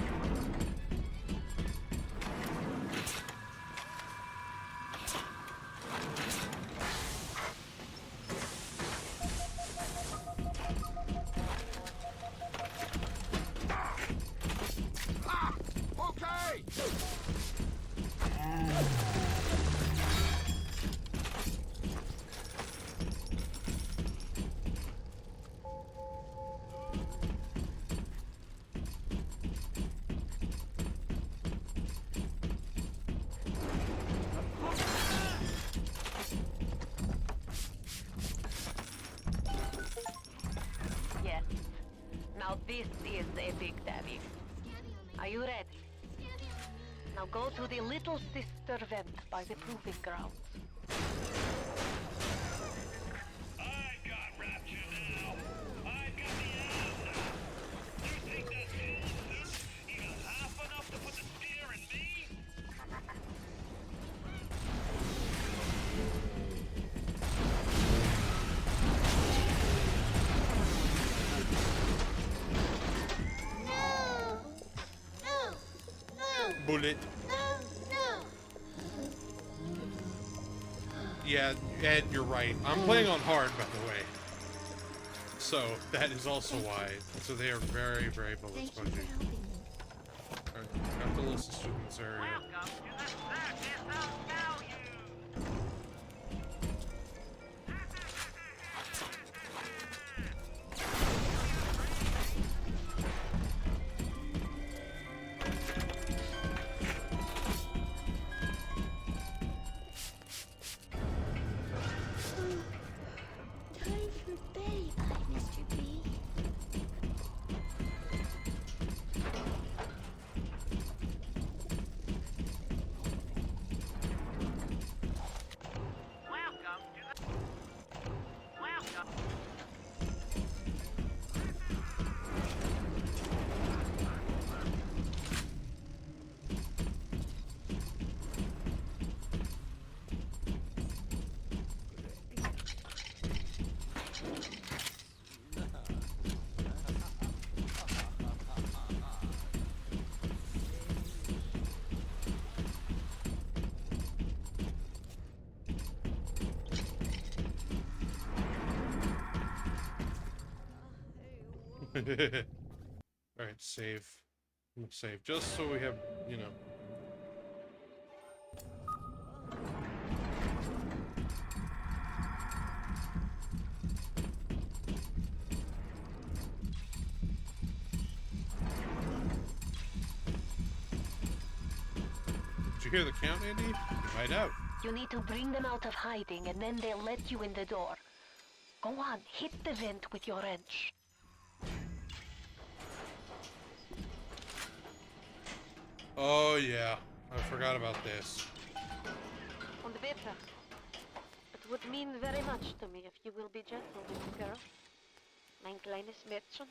Okay! Yes. Now this is a big daddy. Are you ready? Now go to the little sister vent by the proving grounds. I've got Rapture now. I've got the atom now. You think that cool suit even half enough to put the spear in me? Bullet. No. Yeah, Ed, you're right. I'm playing on hard, by the way. So, that is also why. So they are very, very bullet Thank you spongy. for helping me. Alright, got the little sister in this area. Welcome to the circus of value. Time for bed, Mr. B. Welcome to the... Welcome. Alright, save. I'm gonna save, just so we have, you know. Did you hear the count, Andy? You might out. You need to bring them out of hiding and then they'll let you in the door. Go on, hit the vent with your wrench. Oh yeah, I forgot about this. Und bitte. It would mean very much to me if you will be gentle with the girl. Mein kleines Mädchen.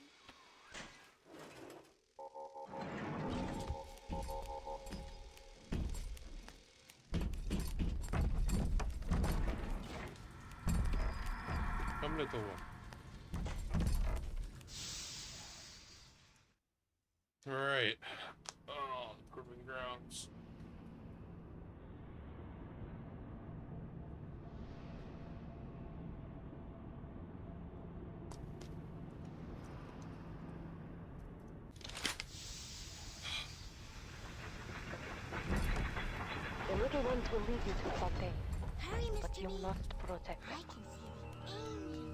Come, little one. Alright. Oh, the proving grounds. The little ones will lead you to Fontaine, Hurry, Mr. but you B. must protect I them. can see the angel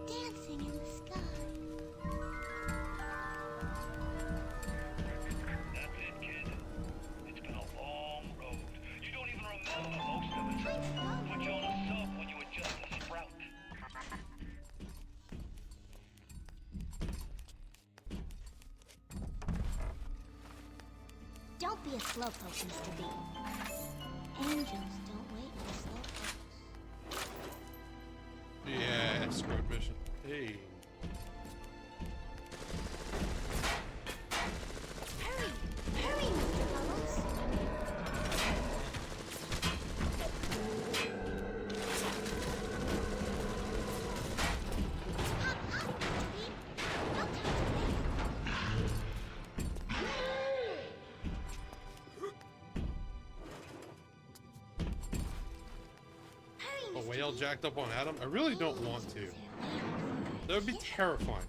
dancing in the sky. That's it, kid. It's been a long road. You don't even remember most of it. Put you on a sub when you were just a sprout. Don't be a slowpoke, Mr. B. Angels don't wait for slowpokes. Yeah, escort mission. Hey. Hurry, Mr. Bubbles. whale jacked up on Adam? I really don't want to. That would be terrifying.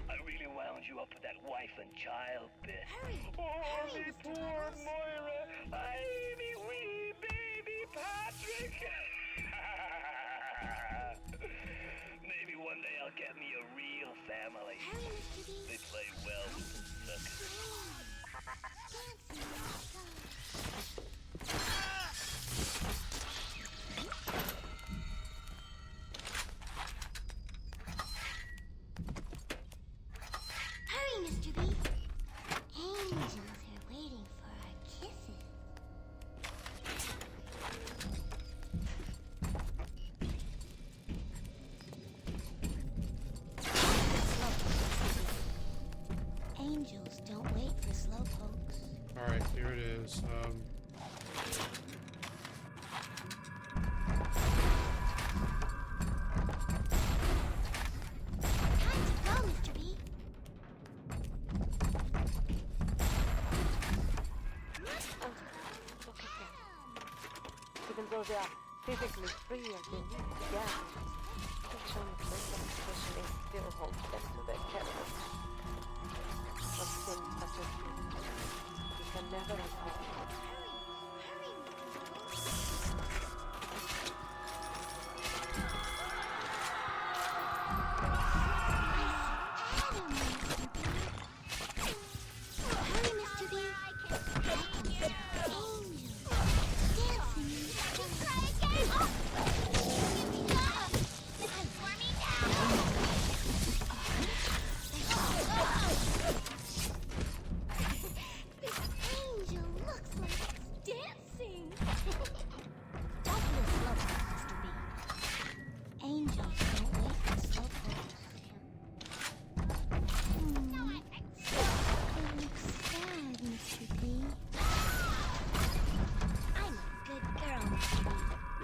I really wound you up with that wife and child bit. Oh, me poor Moira. Me wee baby Patrick. Maybe one day I'll get me a real family. They play well with the Hurry, Mr. B. Angels are waiting for our kisses. Angels don't wait for slowpokes. Alright, here it is. Time to go, Mr. B. Even though they are physically free and unique together, China's mental specialist still holds them to their characters. Of sin such as this, you can never avoid. Hurry, Mr. B.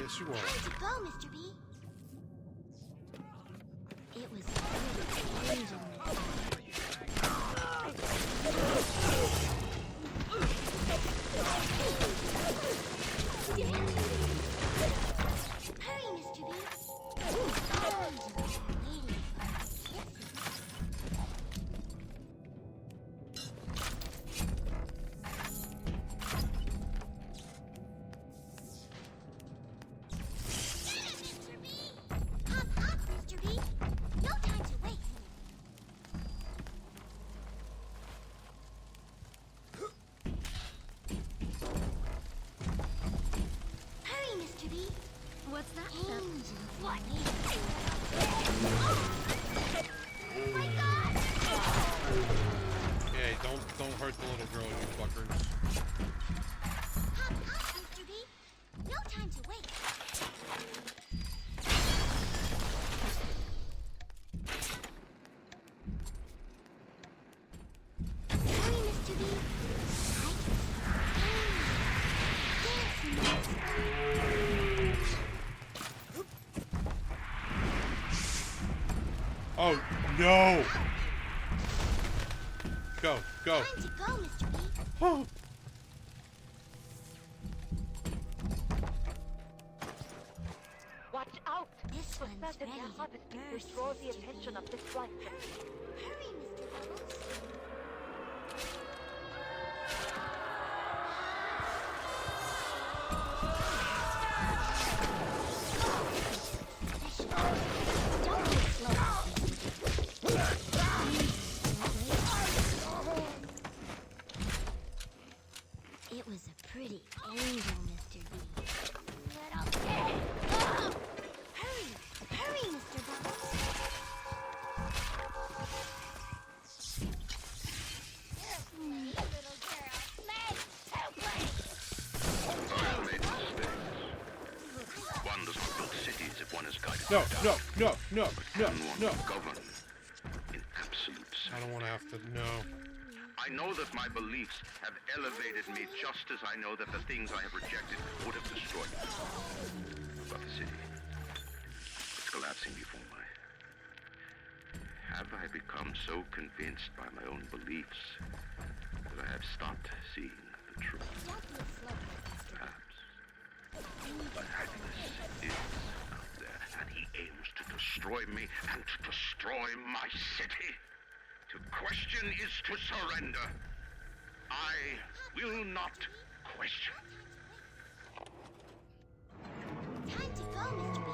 Yes, you are. Time to go, Mr. B. It was really angel. Hurry, Mr. B. Angels are waiting for our kisses. Mr. B! Hop, hop, Mr. B! No time to wait. Hurry, Mr. B! What's that? Angels. What? Oh my God! Hey, don't hurt the little girl, you fuckers. Hop, hop, Mr. B! No time to wait. Hurry, Mr. B! Oh, no! Go, go. Time to go, Mr. B! Oh. Watch out! This For one's certain ready their to harvesting will burst, draw the Mr. attention B. of this flight. Hurry, Mr. Bubbles. Don't be slow. It was a pretty angel, Mr. B. Little pig! Oh! Hurry! Hurry, Mr. Bubbles! Little girl. Play! To play! I have made mistakes. One does not build cities if one is guided No, by doubt. no. Can one govern in absolutes? I don't want to have to. No. I know that my beliefs have elevated me just as I know that the things I have rejected would have destroyed me. But the city, it's collapsing before my... Have I become so convinced by my own beliefs that I have stopped seeing the the truth. But Agnes is out there, and he aims to destroy me and to destroy my city. To question is to surrender. I will not question. Time to go, Mr. B.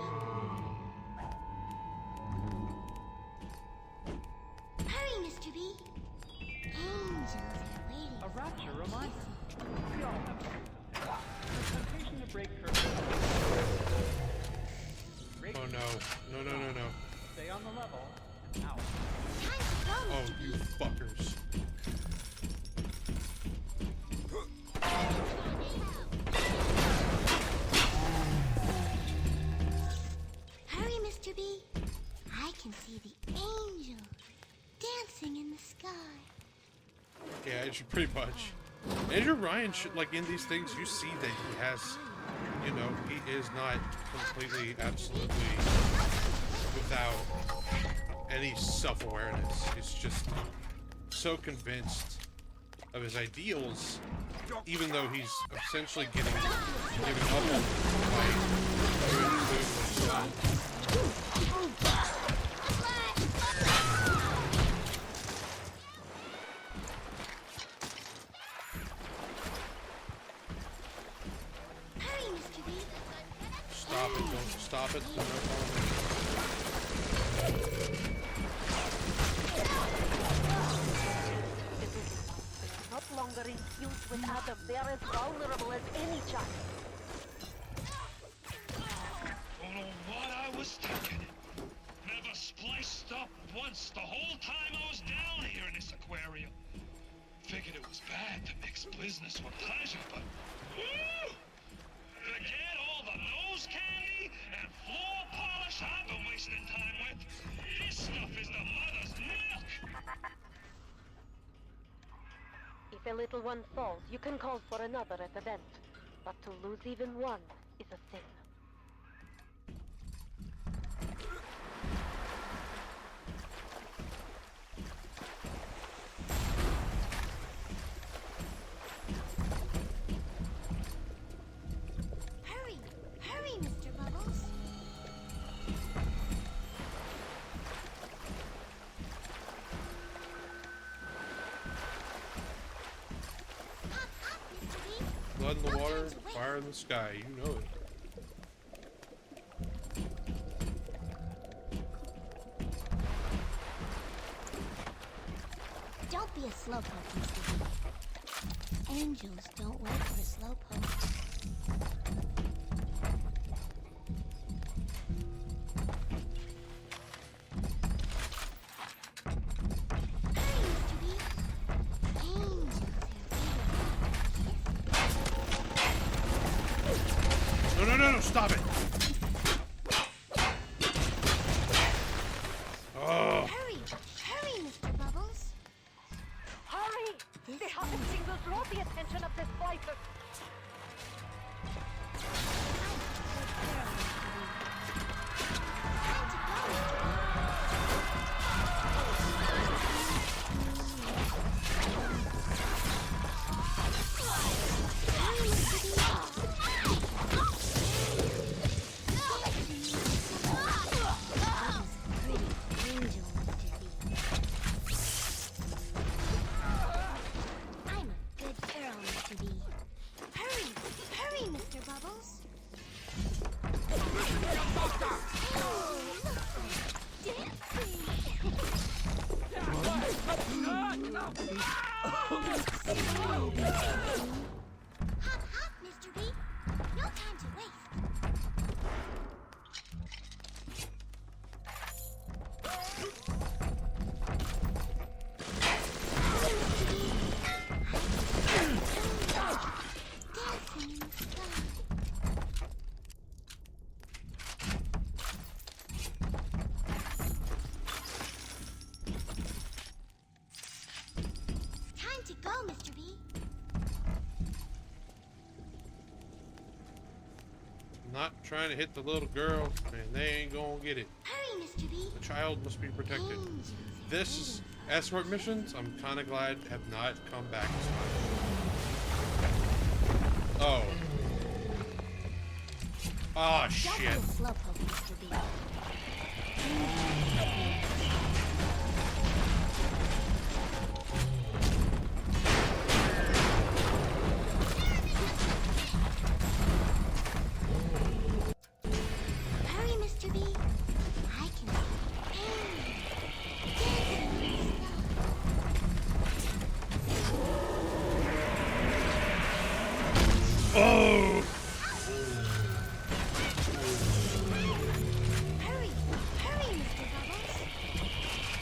Hurry, Mr. B. Angels are waiting. A Rapture reminder. We all have things to say. The temptation to break curfew. Oh no. No. Stay on the level. And out. Time to go, Oh, Mr. you B. fuckers. Hurry, Mr. B. I can see the angels dancing in the sky. Yeah, it's pretty much. Andrew Ryan should, like, in these things, you see that he has, you know, he is not completely, absolutely without any self-awareness. He's just so convinced of his ideals, even though he's essentially given up on fight. Hurry, Mr. B. Stop it, don't stop it. Do not follow me. Not longer infused with Adam. They are as vulnerable as any child. Don't know what I was thinking. Never spliced up once the whole time I was down here in this aquarium. Figured it was bad to mix business with pleasure, but woo! Forget all the nose candy and floor polish I've been wasting time with. This stuff is the mother's milk. If a little one falls, you can call for another at the vent. But to lose even one is a sin. Hurry, Mr. Bubbles. Hop, hop, Mr. B. Blood in the water, fire in the sky. You know it. Don't be a slowpoke, Mr. B. Angels don't wait for slowpokes. No, stop it! Oh. Hurry, Mr. Bubbles. Hurry! The harvesting will draw the attention of this fighter. Hop, Mr. B. No time to waste. Dancing in the sky. Time to go, Mr. B. Not trying to hit the little girl, and they ain't gonna get it. Hurry, Mr. B. The child must be protected. This is escort missions. I'm kind of glad have not come back as much. Oh. Oh, Don't be shit. a slowpoke, Mr. B. Hurry, Mr. B. I can Oh! hurry, hurry, Mr. Bubbles.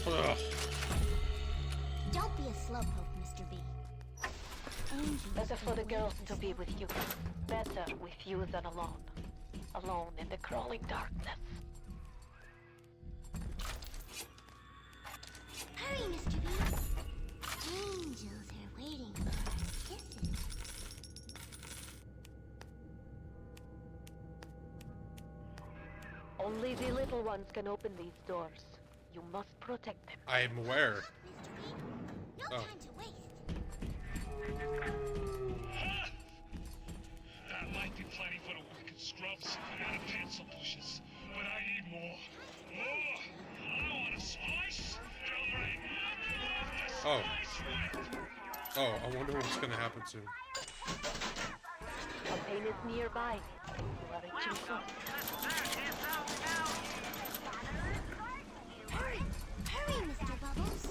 Ugh. Don't be a slowpoke, Mr. B. Angels Better for the can girls wait. to be with you. Better with you than alone. Alone in the crawling darkness. Hurry, Mr. B. Angels are waiting for our kisses. Only the little ones can open these doors. You must protect them. I am aware. Mr. B, no Oh. time to waste. That might be plenty for the wicked scrubs and the pencil pushers, but I need more. More! I want a slice! They'll bring nothing off the Oh. slice with. Oh, I wonder what's gonna happen soon. Fontaine is nearby. You are reaching close. Hurry, hurry, Mr. Bubbles.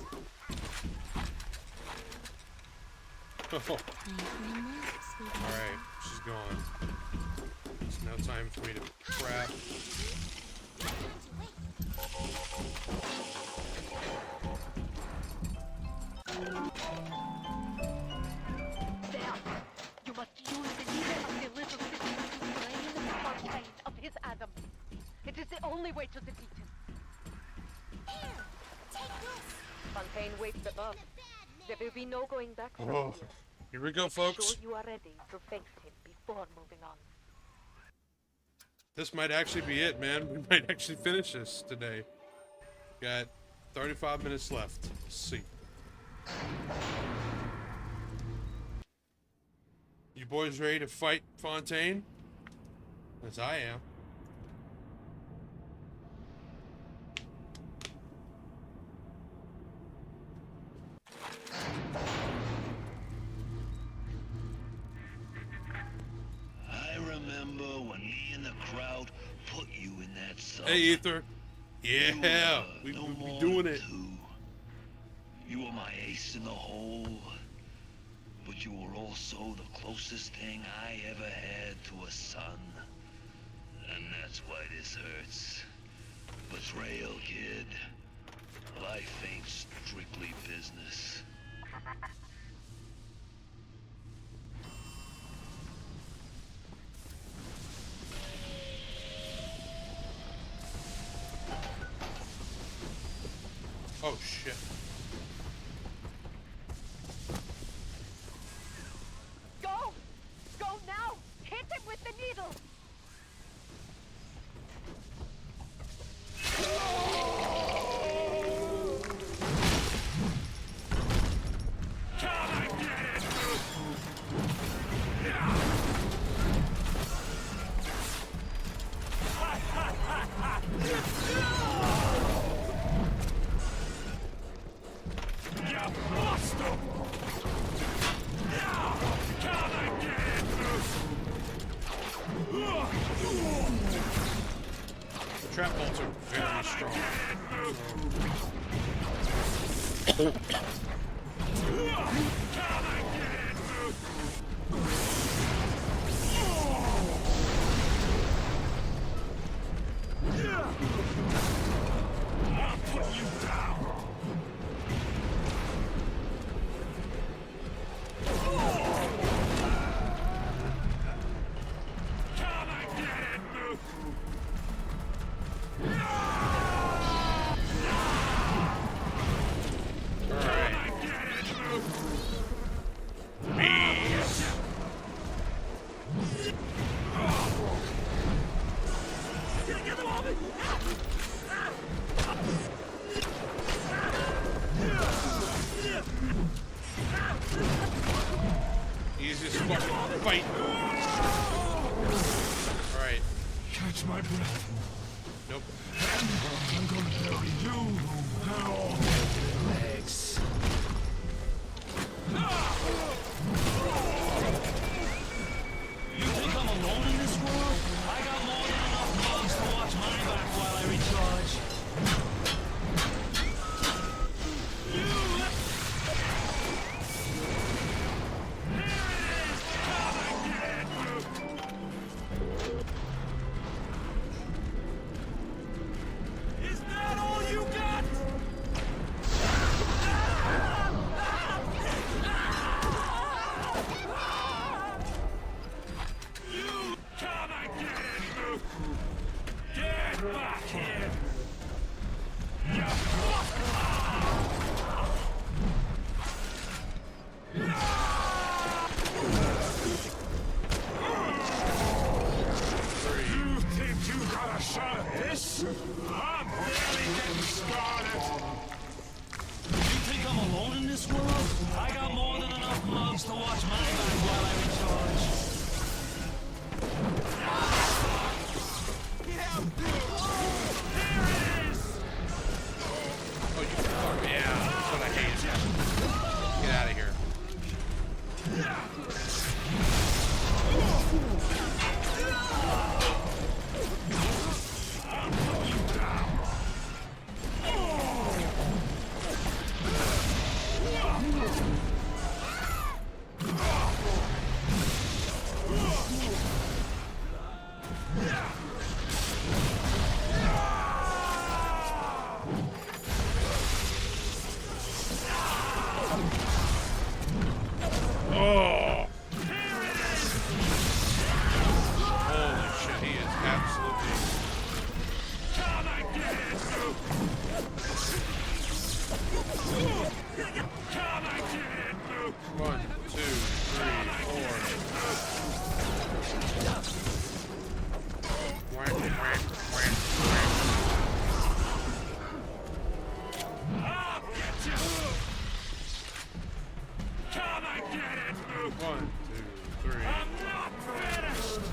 Alright, she's gone. It's now time for me to crap. There! You must use the needle of the little sister to drain the Fontaine of his Adam. It is the only way to defeat him. Here, take this. Fontaine waits above. There will be no going back from Oh, here. here we go, Make folks. sure you are ready to face him before moving on. This might actually be it, man. We might actually finish this today. Got 35 minutes left. Let's see. You boys ready to fight Fontaine? As I am. I remember when me and the crowd put you in that sub. Hey, Ether. Yeah, we no will be more doing than it. 2. You were my ace in the hole, but you were also the closest thing I ever had to a son. And that's why this hurts. Betrayal, kid. Life ain't strictly business. Oh, shit. Go! Go now! Hit him with the needle! The trap bolts are very strong. catch my breath. Nope. I'm gonna bury you and all your legs. You think I'm alone in this world? I got more than enough bugs to watch my back while I recharge. Is that all you got? You come and get it, Luke! Get back here! You think you got a shot at this? I'm barely getting started! You think I'm alone in this world? I got more than enough mugs to watch my back while I recharge. Oh, you fuck. Yeah, that's what I hate. Get out of here. Oh! Holy shit, he is absolutely... Come and get it, Luke! Come and get it, Luke! 1, 2, 3, 4. Whack, whack, whack, whack. I'll get you! Come and get it, Luke! 1, 2, 3. I'm not finished!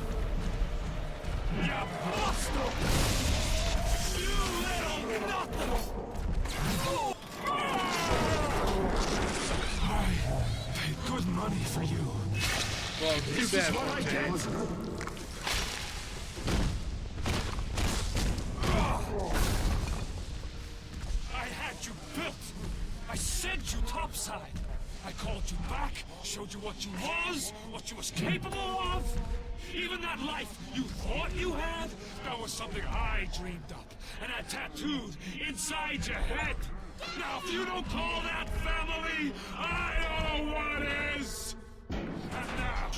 You bastard! You little nothing! I paid good money for you. Well, too This bad, is what I Fontaine. get. I had you built. I sent you topside. I called you back, showed you what you was capable of. Even that life you thought you had, that was something I dreamed up and had tattooed inside your head. Now, if you don't call that family, I don't know what is. And now,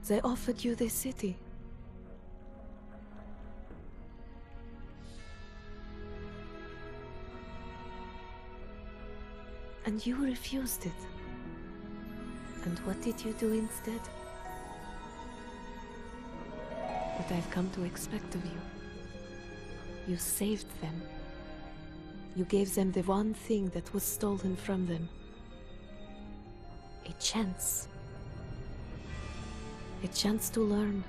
They offered you this city. And you refused it. And what did you do instead? What I've come to expect of you. You saved them. You gave them the one thing that was stolen from them. A chance. A chance to learn.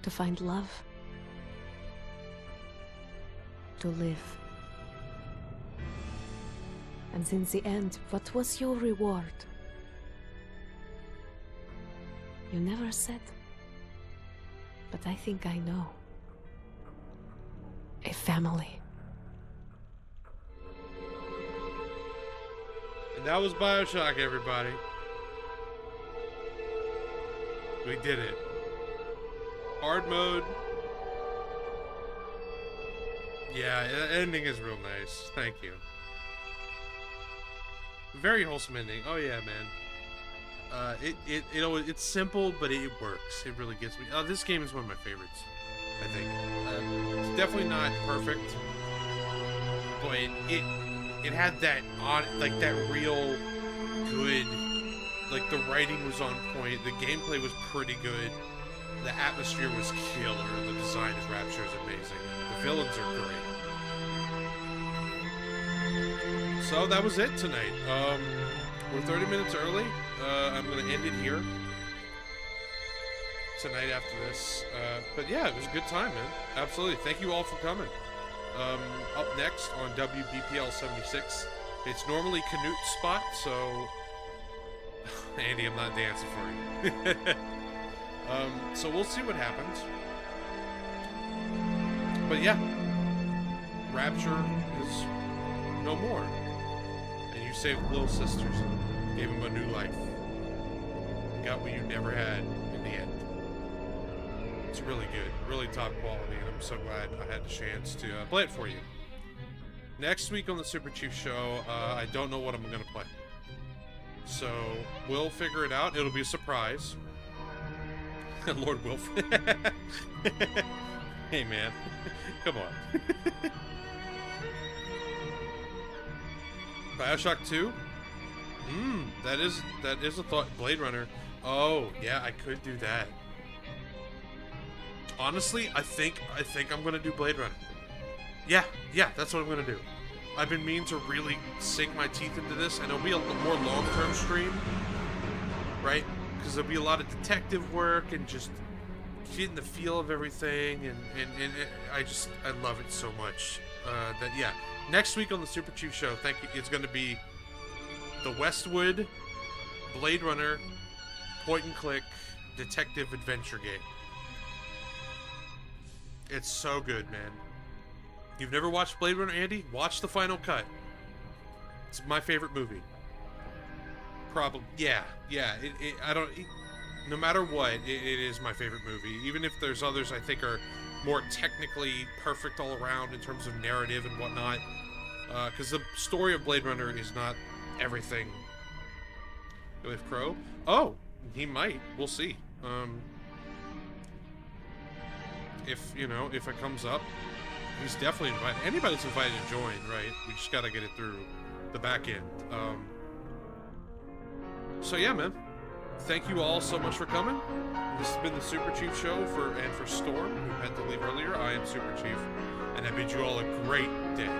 To find love. To live. And in the end, what was your reward? You never said. But I think I know. A family. And that was Bioshock, everybody. We did it. Hard mode. Yeah, the ending is real nice. Thank you. Very wholesome ending. Oh yeah, man. It's simple, but it works. It really gets me. This game is one of my favorites, I think. It's definitely not perfect, but it had that that real good, like the writing was on point, the gameplay was pretty good, the atmosphere was killer, the design of Rapture is amazing, the villains are great. So that was it tonight. We're 30 minutes early. I'm going to end it here tonight after this. But yeah, it was a good time, man. Absolutely. Thank you all for coming. Up next on WBPL 76, it's normally Knut's spot, so... Andy, I'm not dancing for you. So we'll see what happens. But yeah, Rapture is no more. And you saved little sisters, gave them a new life. Got what you never had in the end. It's really good, really top quality, and I'm so glad I had the chance to play it for you. Next week on the Super Chief Show, I don't know what I'm going to play. So, we'll figure it out. It'll be a surprise. Lord Wilfred. Hey, man. Come on. Bioshock 2? That is a thought. Blade Runner. Oh, yeah, I could do that. Honestly, I think I'm gonna do Blade Runner. Yeah, that's what I'm gonna do. I've been meaning to really sink my teeth into this, and it'll be a more long-term stream, right? Because there'll be a lot of detective work and just getting the feel of everything, and I love it so much. That yeah, next week on the Super Chief Show, thank you. It's gonna be the Westwood Blade Runner point-and-click detective adventure game. It's so good, man. You've never watched Blade Runner, Andy? Watch the final cut. It's my favorite movie. Probably, yeah. No matter what, it is my favorite movie. Even if there's others I think are more technically perfect all around in terms of narrative and whatnot. Because the story of Blade Runner is not everything. With Crow? Oh, he might. We'll see. If it comes up, he's definitely invited. Anybody's invited to join, right? We just gotta get it through the back end. So yeah, man. Thank you all so much for coming. This has been the Super Chief Show for Storm, who had to leave earlier. I am Super Chief, and I bid you all a great day.